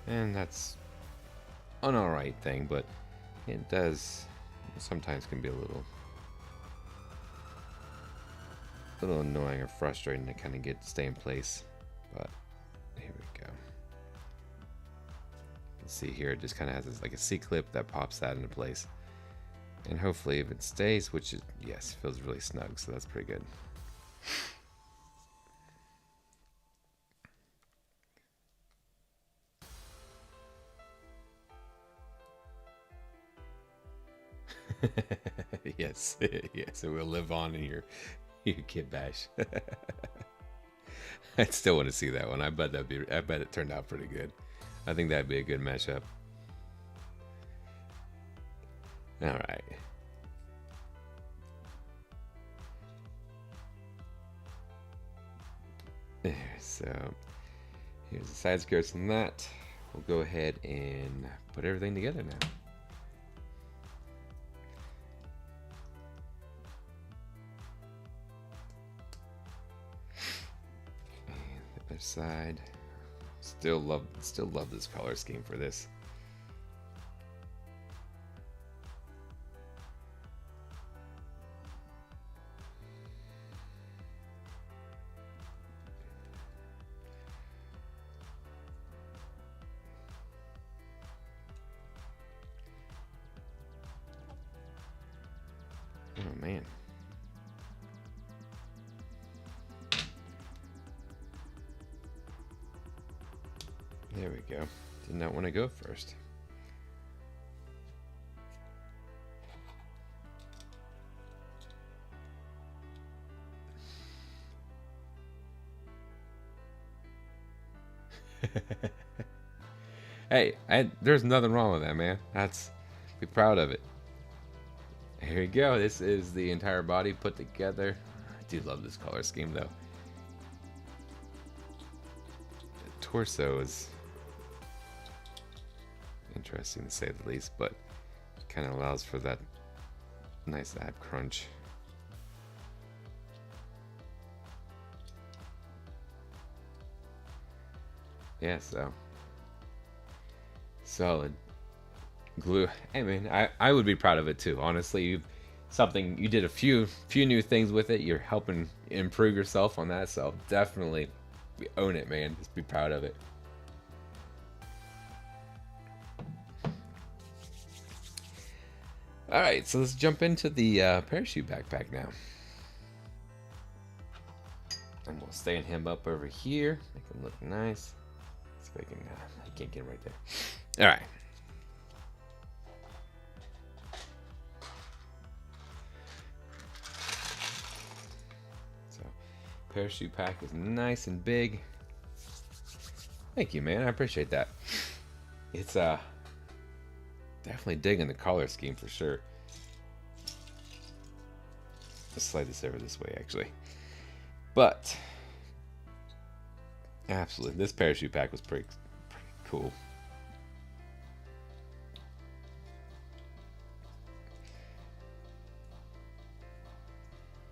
And that's an alright thing, but it does sometimes can be a little annoying or frustrating to kind of stay in place. But here we go. You can see here it just kind of has this, like a C-clip that pops that into place. And hopefully if it stays, which is, yes, feels really snug, so that's pretty good. Yes, yes, it will live on in your kit bash. I still want to see that one. I bet it turned out pretty good. I think that'd be a good mashup. All right. There, so here's the side skirts on that. We'll go ahead and put everything together now. Side. Still love this color scheme for this. Oh man. There we go. Did not want to go first. Hey, there's nothing wrong with that, man. Be proud of it. Here we go. This is the entire body put together. I do love this color scheme, though. The torso is interesting to say the least, but it kind of allows for that nice ab crunch. Yeah, so solid glue. I mean, I would be proud of it too. Honestly, you did a few new things with it. You're helping improve yourself on that, so definitely own it, man. Just be proud of it. Alright, so let's jump into the parachute backpack now. And we'll stand him up over here, make him look nice. if I can. I can't get him right there. All right. So, parachute pack is nice and big. Thank you, man. I appreciate that. It's definitely digging the color scheme for sure. Let's slide this over this way, actually. But absolutely, this parachute pack was pretty cool.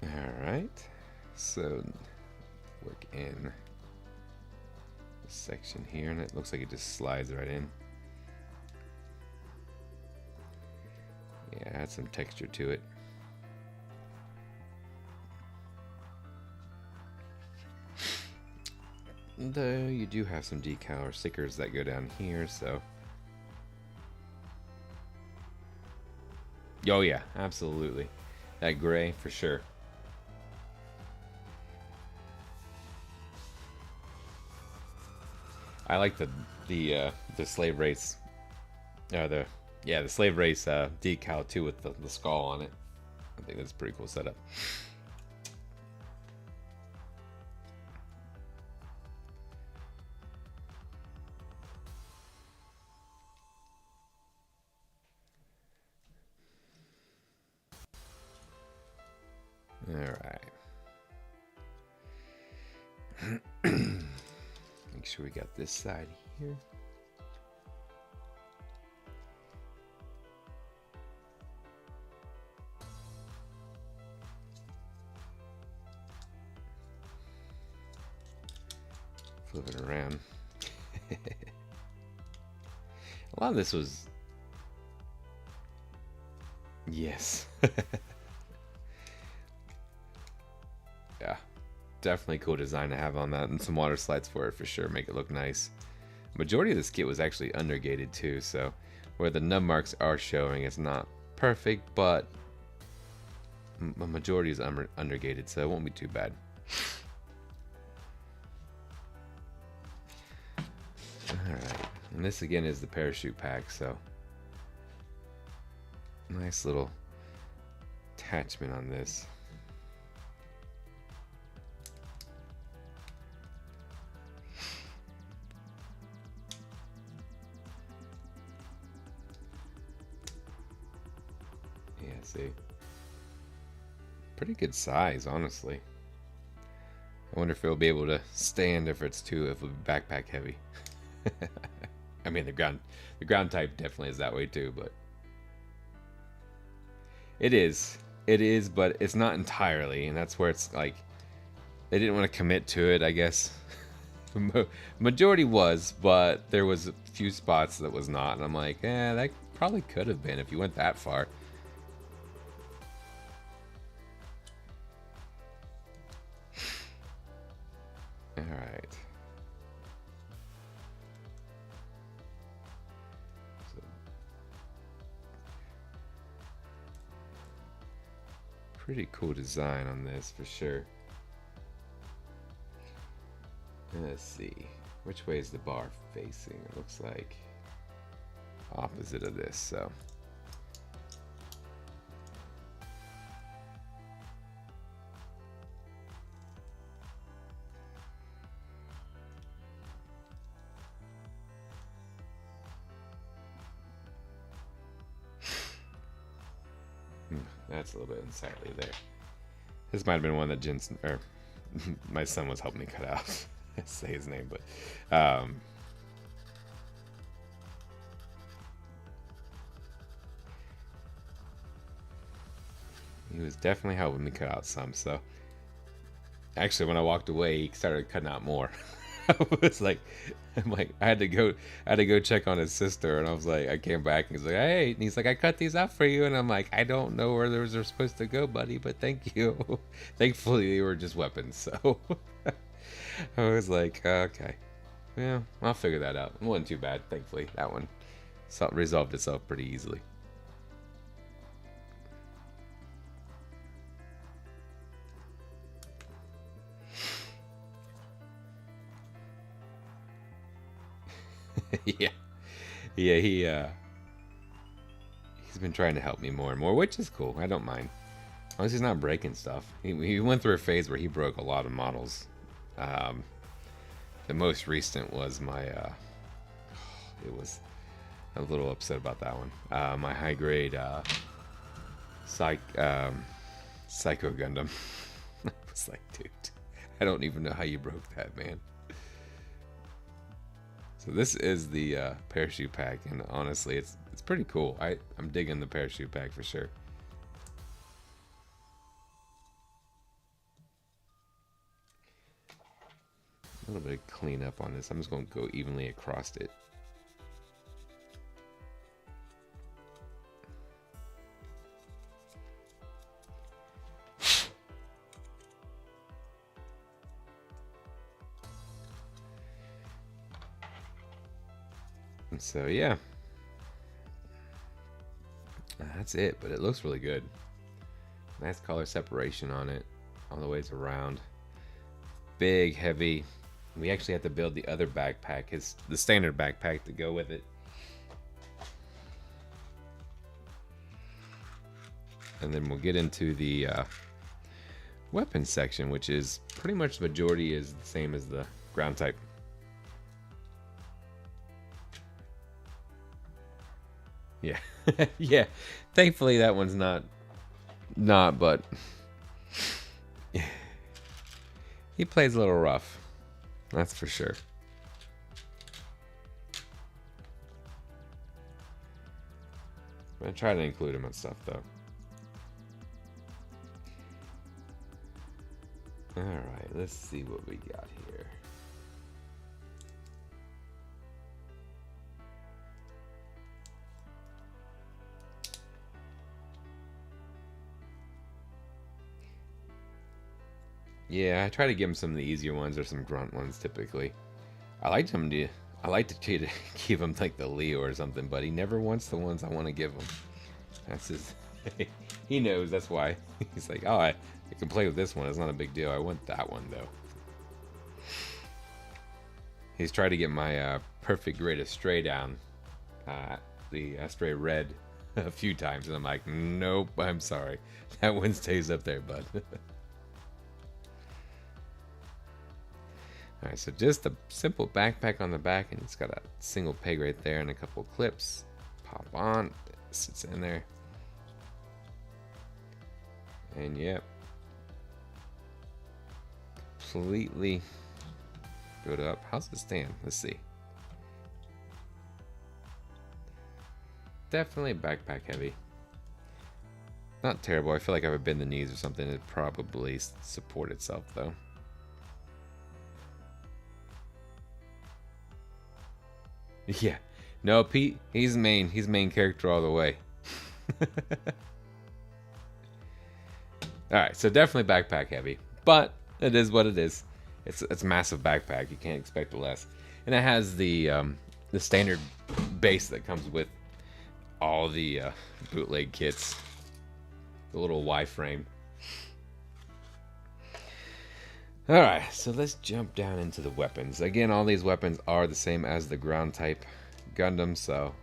All right, so work in this section here, and it looks like it just slides right in. Yeah, add some texture to it. Though you do have some decal or stickers that go down here, so. Oh yeah, absolutely. That gray for sure. I like the slave race, the slave race decal too with the skull on it. I think that's a pretty cool setup. All right. Make sure we got this side here. Flip it around. A lot of this was... Yes. Yeah. Definitely cool design to have on that, and some water slides for it for sure. Make it look nice. Majority of this kit was actually undergated too, so where the nub marks are showing, it's not perfect, but a majority is undergated, so it won't be too bad. Alright, and this again is the parachute pack, so nice little attachment on this. Yeah, see, pretty good size, honestly. I wonder if it'll be able to stand if it's backpack heavy. I mean, the ground type definitely is that way too, but it is, but it's not entirely, and that's where it's like they didn't want to commit to it, I guess. Majority was, but there was a few spots that was not, and I'm like, that probably could have been if you went that far. All right. Pretty cool design on this for sure. Let's see, which way is the bar facing? It looks like opposite of this, so. That's a little bit unsightly there. This might have been one that Jensen, or my son was helping me cut out. Say his name, but he was definitely helping me cut out some. So actually, when I walked away, he started cutting out more. I had to go check on his sister, and I was like, I came back and he's like, hey, and he's like, I cut these out for you, and I'm like, I don't know where those are supposed to go, buddy, but thank you. Thankfully, they were just weapons, so I was like, okay, yeah, I'll figure that out. It wasn't too bad, thankfully. That one resolved itself pretty easily. Yeah, yeah. He's been trying to help me more and more, which is cool. I don't mind. As long as he's not breaking stuff. He went through a phase where he broke a lot of models. Um, the most recent was my. It was. I'm a little upset about that one. My high grade Psycho Gundam. I was like, dude, I don't even know how you broke that, man. So this is the parachute pack, and honestly, it's pretty cool. I'm digging the parachute pack for sure. A little bit of cleanup on this. I'm just going to go evenly across it. And so yeah, that's it. But it looks really good. Nice color separation on it all the ways around. Big, heavy. We actually have to build the other backpack, the standard backpack to go with it. And then we'll get into the weapons section, which is pretty much the majority is the same as the ground type. Yeah. Yeah. Thankfully that one's not, but he plays a little rough. That's for sure. I'm gonna try to include him and stuff though. Alright, let's see what we got here. Yeah, I try to give him some of the easier ones or some grunt ones typically. I like to give him like the Leo or something, but he never wants the ones I want to give him. That's his. He knows, that's why. He's like, oh, I can play with this one. It's not a big deal. I want that one though. He's tried to get my perfect grade Astray down, the Astray Red, a few times, and I'm like, nope, I'm sorry. That one stays up there, bud. Alright, so just a simple backpack on the back, and it's got a single peg right there and a couple clips. Pop on, it sits in there. And yep. Completely good up. How's it stand? Let's see. Definitely backpack heavy. Not terrible. I feel like if I bend the knees or something, it'd probably support itself though. Yeah. No, Pete, he's main character all the way. Alright, so definitely backpack heavy. But it is what it is. It's a massive backpack. You can't expect less. And it has the standard base that comes with all the bootleg kits. The little Y-frame. Alright, so let's jump down into the weapons. Again, all these weapons are the same as the ground type Gundam, so...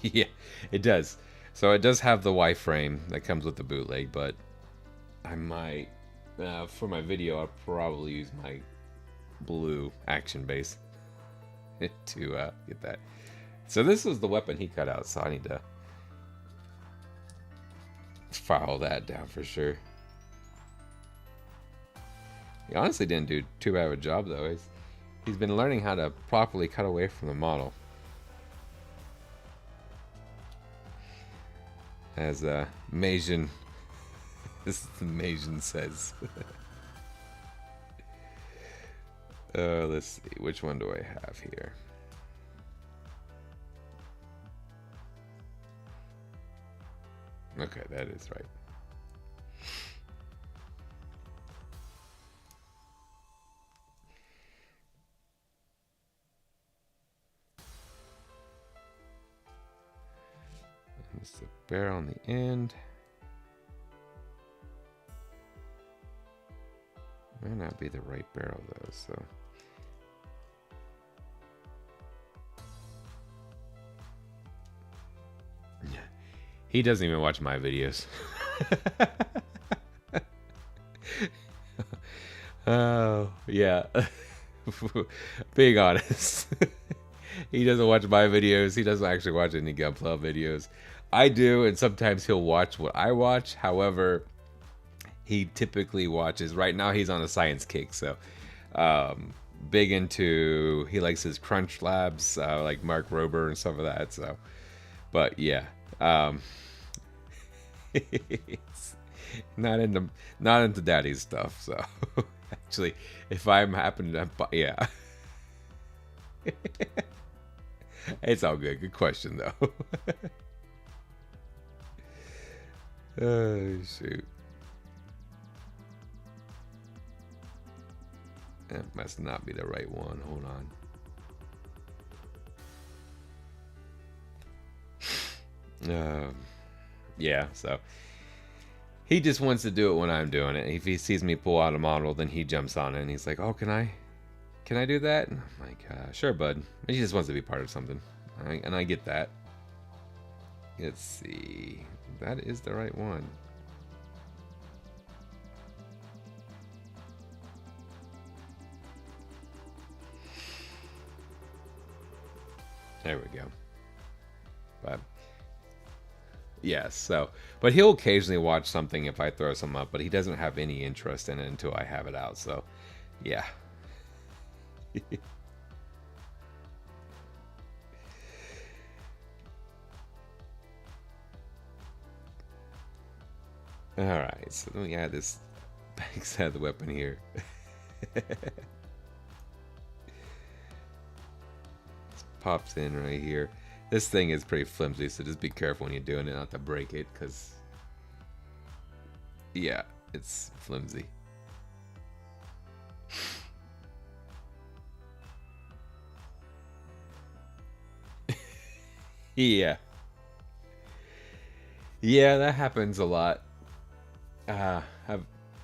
Yeah, it does. So it does have the Y-frame that comes with the bootleg, but I might, for my video, I'll probably use my blue action base to get that. So this is the weapon he cut out, so I need to file that down for sure. He honestly didn't do too bad of a job though. He's been learning how to properly cut away from the model. As Meijin, this is the Meijin says. Let's see, which one do I have here? Okay, that is right. It's the barrel on the end. Might not be the right barrel though, so He doesn't even watch my videos. Oh, yeah. Being honest. He doesn't watch my videos. He doesn't actually watch any Gunpla videos. I do, and sometimes he'll watch what I watch. However, he typically watches. Right now, he's on a science kick, so big into. He likes his Crunch Labs, like Mark Rober and stuff like that. So, but yeah, he's not into daddy's stuff. So, actually, if I'm happening to, yeah, it's all good. Good question though. Oh shoot. That must not be the right one. Hold on. Yeah, so he just wants to do it when I'm doing it. If he sees me pull out a model, then he jumps on it and he's like, "Oh, can I do that?" And I'm like, "Sure, bud." He just wants to be part of something, and I get that. Let's see, that is the right one. There we go. But yes, so but he'll occasionally watch something if I throw some up, but he doesn't have any interest in it until I have it out. So yeah. All right, so let me add this backside of the weapon here. Pops in right here. This thing is pretty flimsy, so just be careful when you're doing it not to break it, because yeah, it's flimsy. Yeah, that happens a lot. I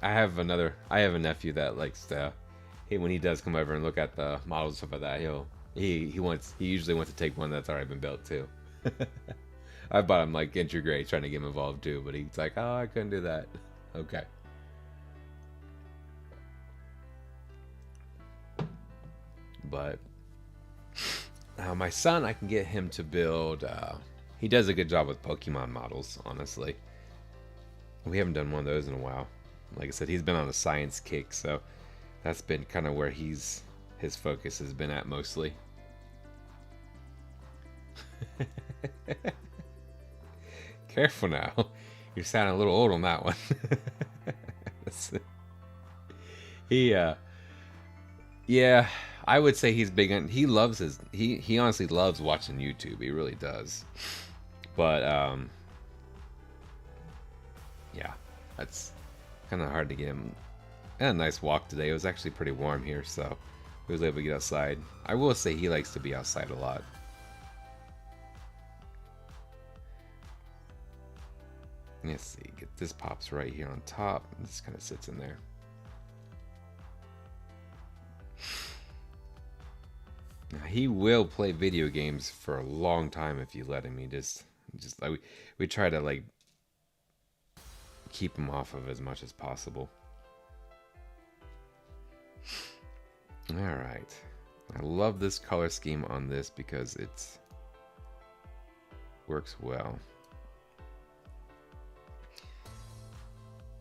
have a nephew that likes to, when he does come over and look at the models and stuff like that, he usually wants to take one that's already been built too. I bought him like entry grade, trying to get him involved too, but he's like, "Oh, I couldn't do that." Okay. But my son, I can get him to build. He does a good job with Pokemon models, honestly. We haven't done one of those in a while. Like I said, he's been on a science kick, so that's been kind of where his focus has been at mostly. Careful now. You're sounding a little old on that one. Yeah, I would say he's big on, he loves he honestly loves watching YouTube. He really does. But yeah, that's kind of hard to get him. I had a nice walk today. It was actually pretty warm here, so he was able to get outside. I will say he likes to be outside a lot. Let's see, get this pops right here on top. This kind of sits in there. Now, he will play video games for a long time if you let him. He just like we try to like keep him off of as much as possible. All right, I love this color scheme on this because it's works well.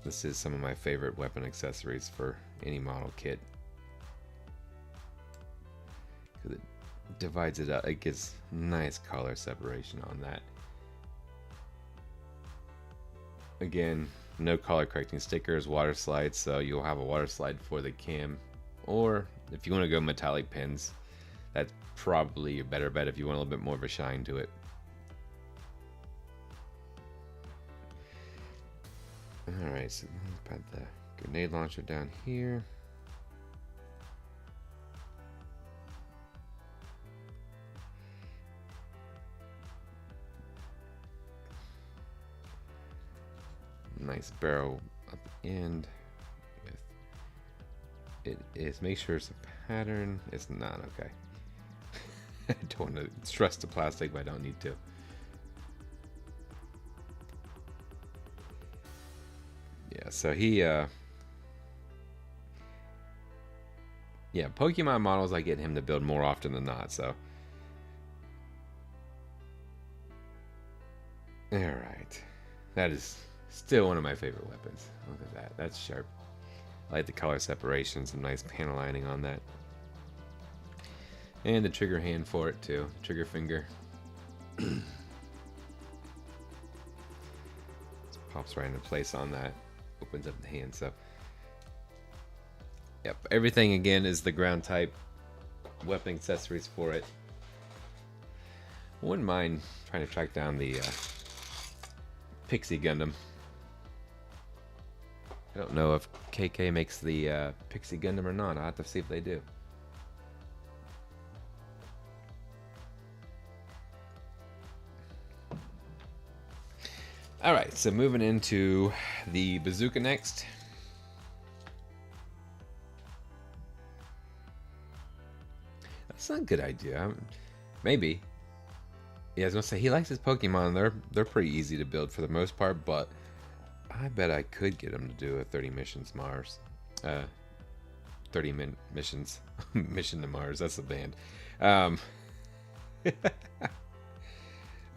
This is some of my favorite weapon accessories for any model kit. Because it divides it up. It gives nice color separation on that. Again, no color correcting stickers, water slides, so you'll have a water slide for the cam. Or if you want to go metallic pins, that's probably a better bet if you want a little bit more of a shine to it. Alright, so let's put the grenade launcher down here. Nice barrel at the end. It is, make sure it's a pattern. It's not, okay. I don't want to stress the plastic, but I don't need to. so he yeah, Pokemon models, I get him to build more often than not, so. Alright. That is still one of my favorite weapons. Look at that. That's sharp. I like the color separation, some nice panel lining on that. And the trigger hand for it too. Trigger finger. Just pops right into place on that. Opens up the hand, so. Yep, everything again is the ground type. Weapon accessories for it. Wouldn't mind trying to track down the Pixie Gundam. I don't know if KK makes the Pixie Gundam or not. I'll have to see if they do. Alright, so moving into the bazooka next. That's not a good idea. Maybe. Yeah, I was gonna say he likes his Pokemon. They're pretty easy to build for the most part, but I bet I could get him to do a 30 missions Mars. 30 missions. Mission to Mars. That's the band.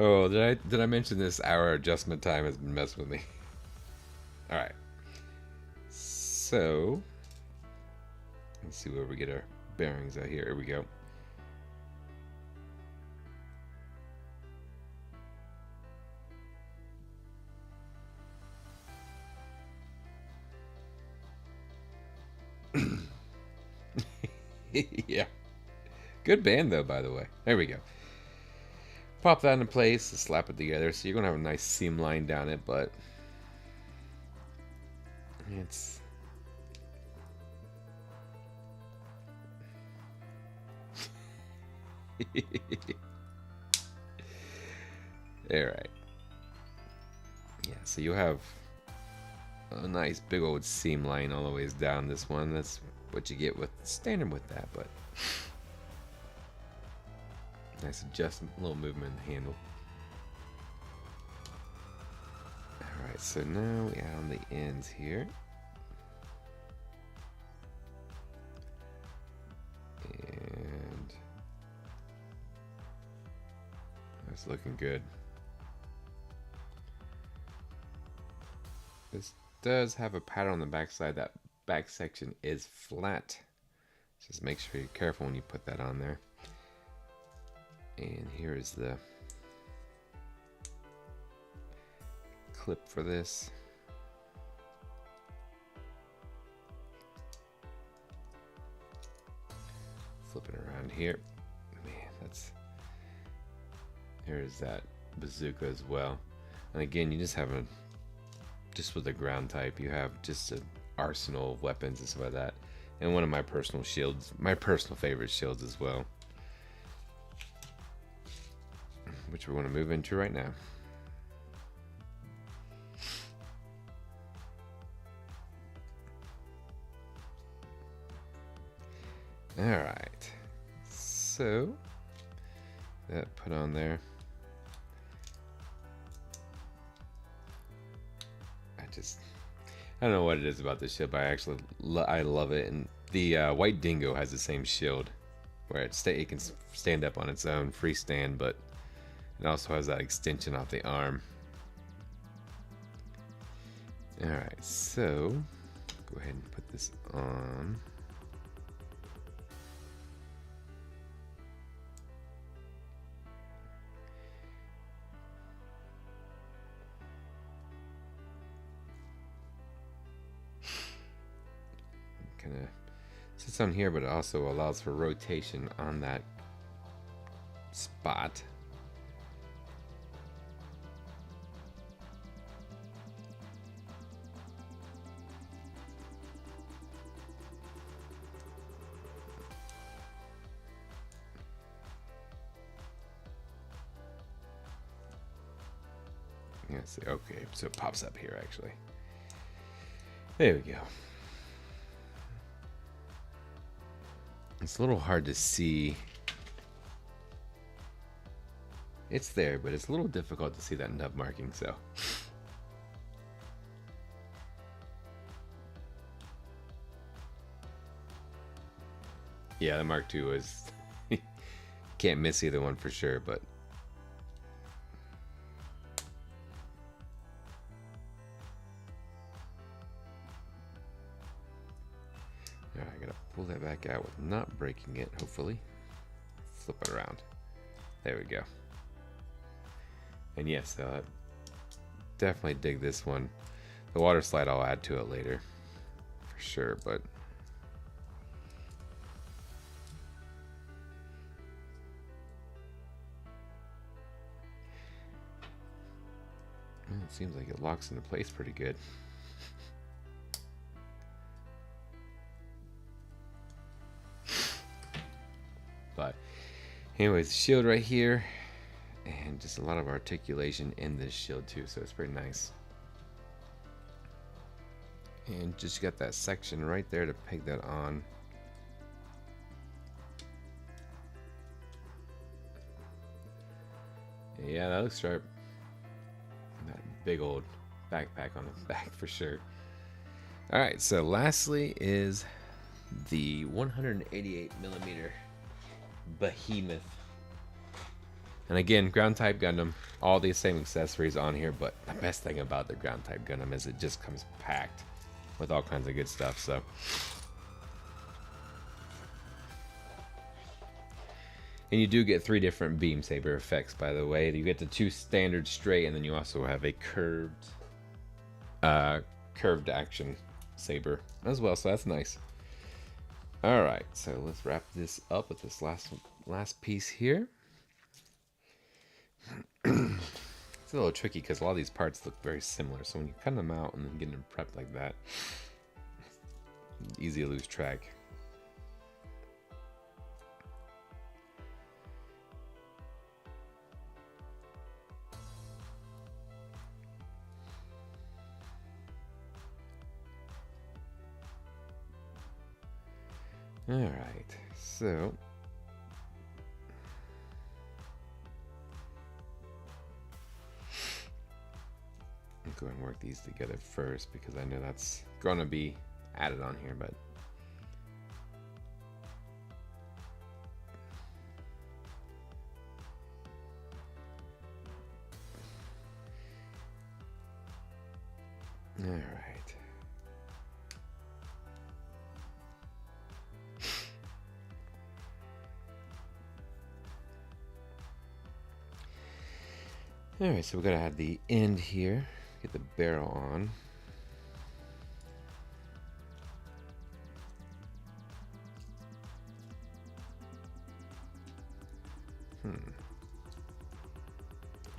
Oh, did I mention this hour adjustment time has been messing with me? All right. So let's see where we get our bearings out here. Here we go. Yeah. Good band though, by the way. There we go. Pop that into place, slap it together, so you're gonna have a nice seam line down it, but it's alright. Yeah, so you have a nice big old seam line all the ways down this one. That's what you get with standard with that, but nice adjustment, a little movement in the handle. Alright, so now we add on the ends here. And that's looking good. This does have a pattern on the back side. That back section is flat. Just make sure you're careful when you put that on there. And here is the clip for this. Flipping around here. Man, that's... Here's that bazooka as well. And again, you just have a... Just with the ground type, you have just an arsenal of weapons and stuff like that. And one of my personal shields, my personal favorite shields as well, which we're going to move into right now. Alright, so that put on there. I don't know what it is about this shield, but I love it. And the White Dingo has the same shield, where it can stand up on its own, freestand, but it also has that extension off the arm. Alright, so go ahead and put this on. Kind of sits on here, but it also allows for rotation on that spot. Let's see. Okay, so it pops up here actually. There we go. It's a little hard to see. It's there, but it's a little difficult to see that nub marking, so. Yeah, the Mark II is can't miss either one for sure, but alright, I gotta pull that back out with not breaking it, hopefully. Flip it around. There we go. And yes, definitely dig this one. The water slide I'll add to it later, for sure, but it seems like it locks into place pretty good. But anyways, shield right here, and just a lot of articulation in this shield too, so it's pretty nice. And just got that section right there to peg that on. Yeah, that looks sharp. That big old backpack on the back for sure. Alright, so lastly is the 188 millimeter behemoth. And again, ground type Gundam, all these same accessories on here, but the best thing about the ground type Gundam is it just comes packed with all kinds of good stuff. So and you do get 3 different beam saber effects, by the way. You get the 2 standard straight, and then you also have a curved action saber as well, so that's nice. Alright, so let's wrap this up with this last piece here. It's a little tricky because a lot of these parts look very similar, so when you cut them out and then get them prepped like that, it's easy to lose track. Alright, so I'll go ahead and work these together first because I know that's going to be added on here, but alright. Alright, so we're going to add the end here, get the barrel on.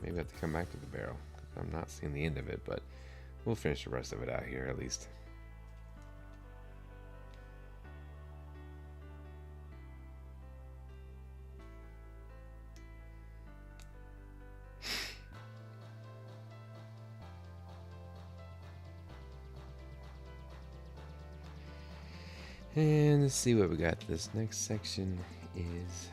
Maybe I have to come back to the barrel. I'm not seeing the end of it, but we'll finish the rest of it out here at least. And let's see what we got. This next section is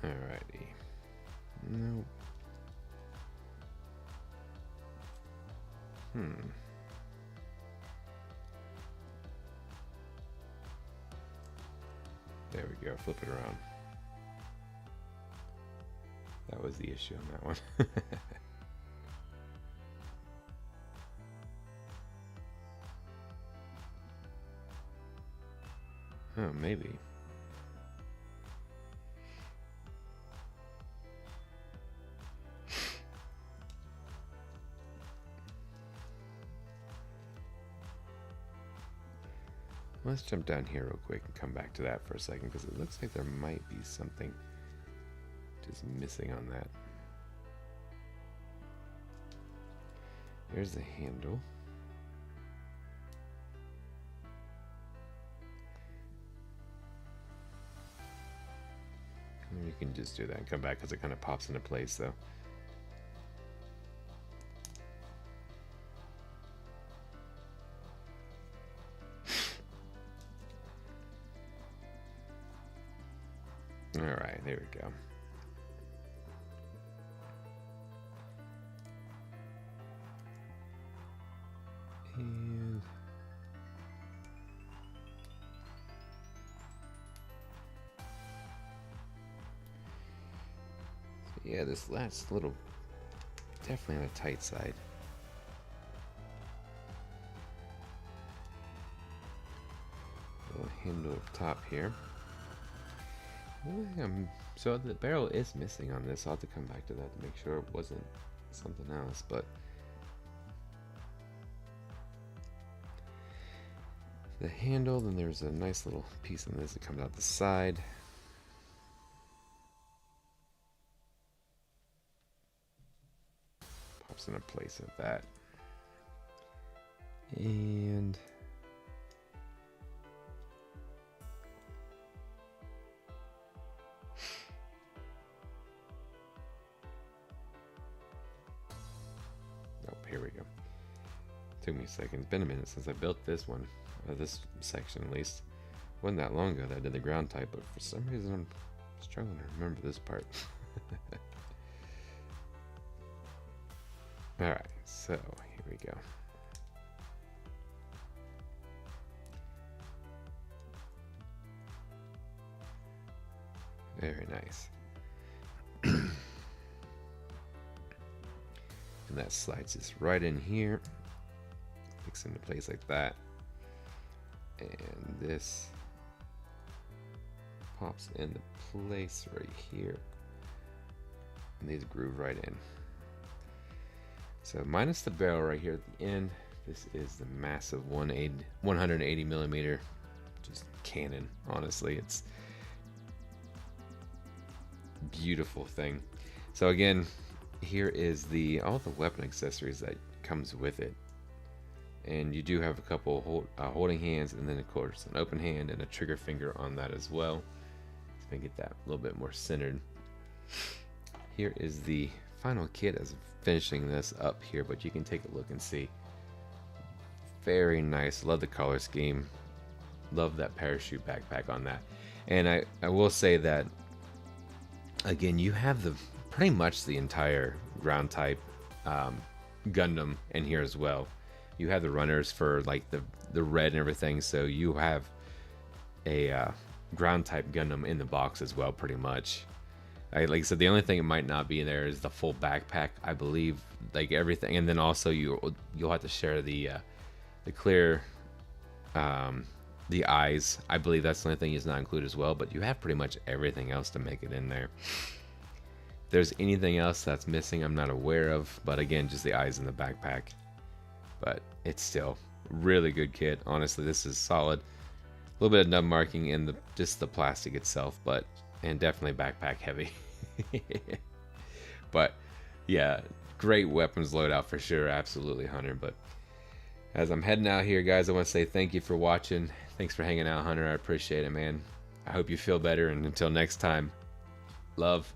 alrighty. Nope. There we go, flip it around. That was the issue on that one. Oh, maybe. Let's jump down here real quick and come back to that for a second, because it looks like there might be something just missing on that. There's the handle. And you can just do that and come back because it kind of pops into place though. Alright, there we go. And yeah, this last little, definitely on the tight side. Little handle up top here. So the barrel is missing on this. I'll have to come back to that to make sure it wasn't something else, but the handle, then there's a nice little piece on this that comes out the side. Pops into place of that. And here we go. Took me a second. It's been a minute since I built this one, this section at least. Wasn't that long ago that I did the ground type, but for some reason I'm struggling to remember this part. Alright, so here we go. Very nice. And that slides just right in here, clicks into place like that, and this pops into place right here, and these groove right in. So minus the barrel right here at the end, this is the massive 180 millimeter just cannon. Honestly, it's a beautiful thing. So again, here is all the weapon accessories that comes with it, and you do have a couple holding hands, and then of course an open hand and a trigger finger on that as well. So I get that a little bit more centered. Here is the final kit as finishing this up here, but you can take a look and see. Very nice. Love the color scheme. Love that parachute backpack on that. And I will say that again, you have pretty much the entire ground type Gundam in here as well. You have the runners for like the red and everything, so you have a ground type Gundam in the box as well, pretty much. Like I said, the only thing it might not be in there is the full backpack, I believe, like everything, and then also you'll have to share the clear the eyes. I believe that's the only thing is not included as well, but you have pretty much everything else to make it in there. If there's anything else that's missing, I'm not aware of, but again, just the eyes in the backpack. But it's still really good kit. Honestly, this is solid. A little bit of nub marking in just the plastic itself, and definitely backpack heavy. But yeah, great weapons loadout for sure. Absolutely, Hunter. But as I'm heading out here, guys, I want to say thank you for watching. Thanks for hanging out, Hunter. I appreciate it, man. I hope you feel better, and until next time, love.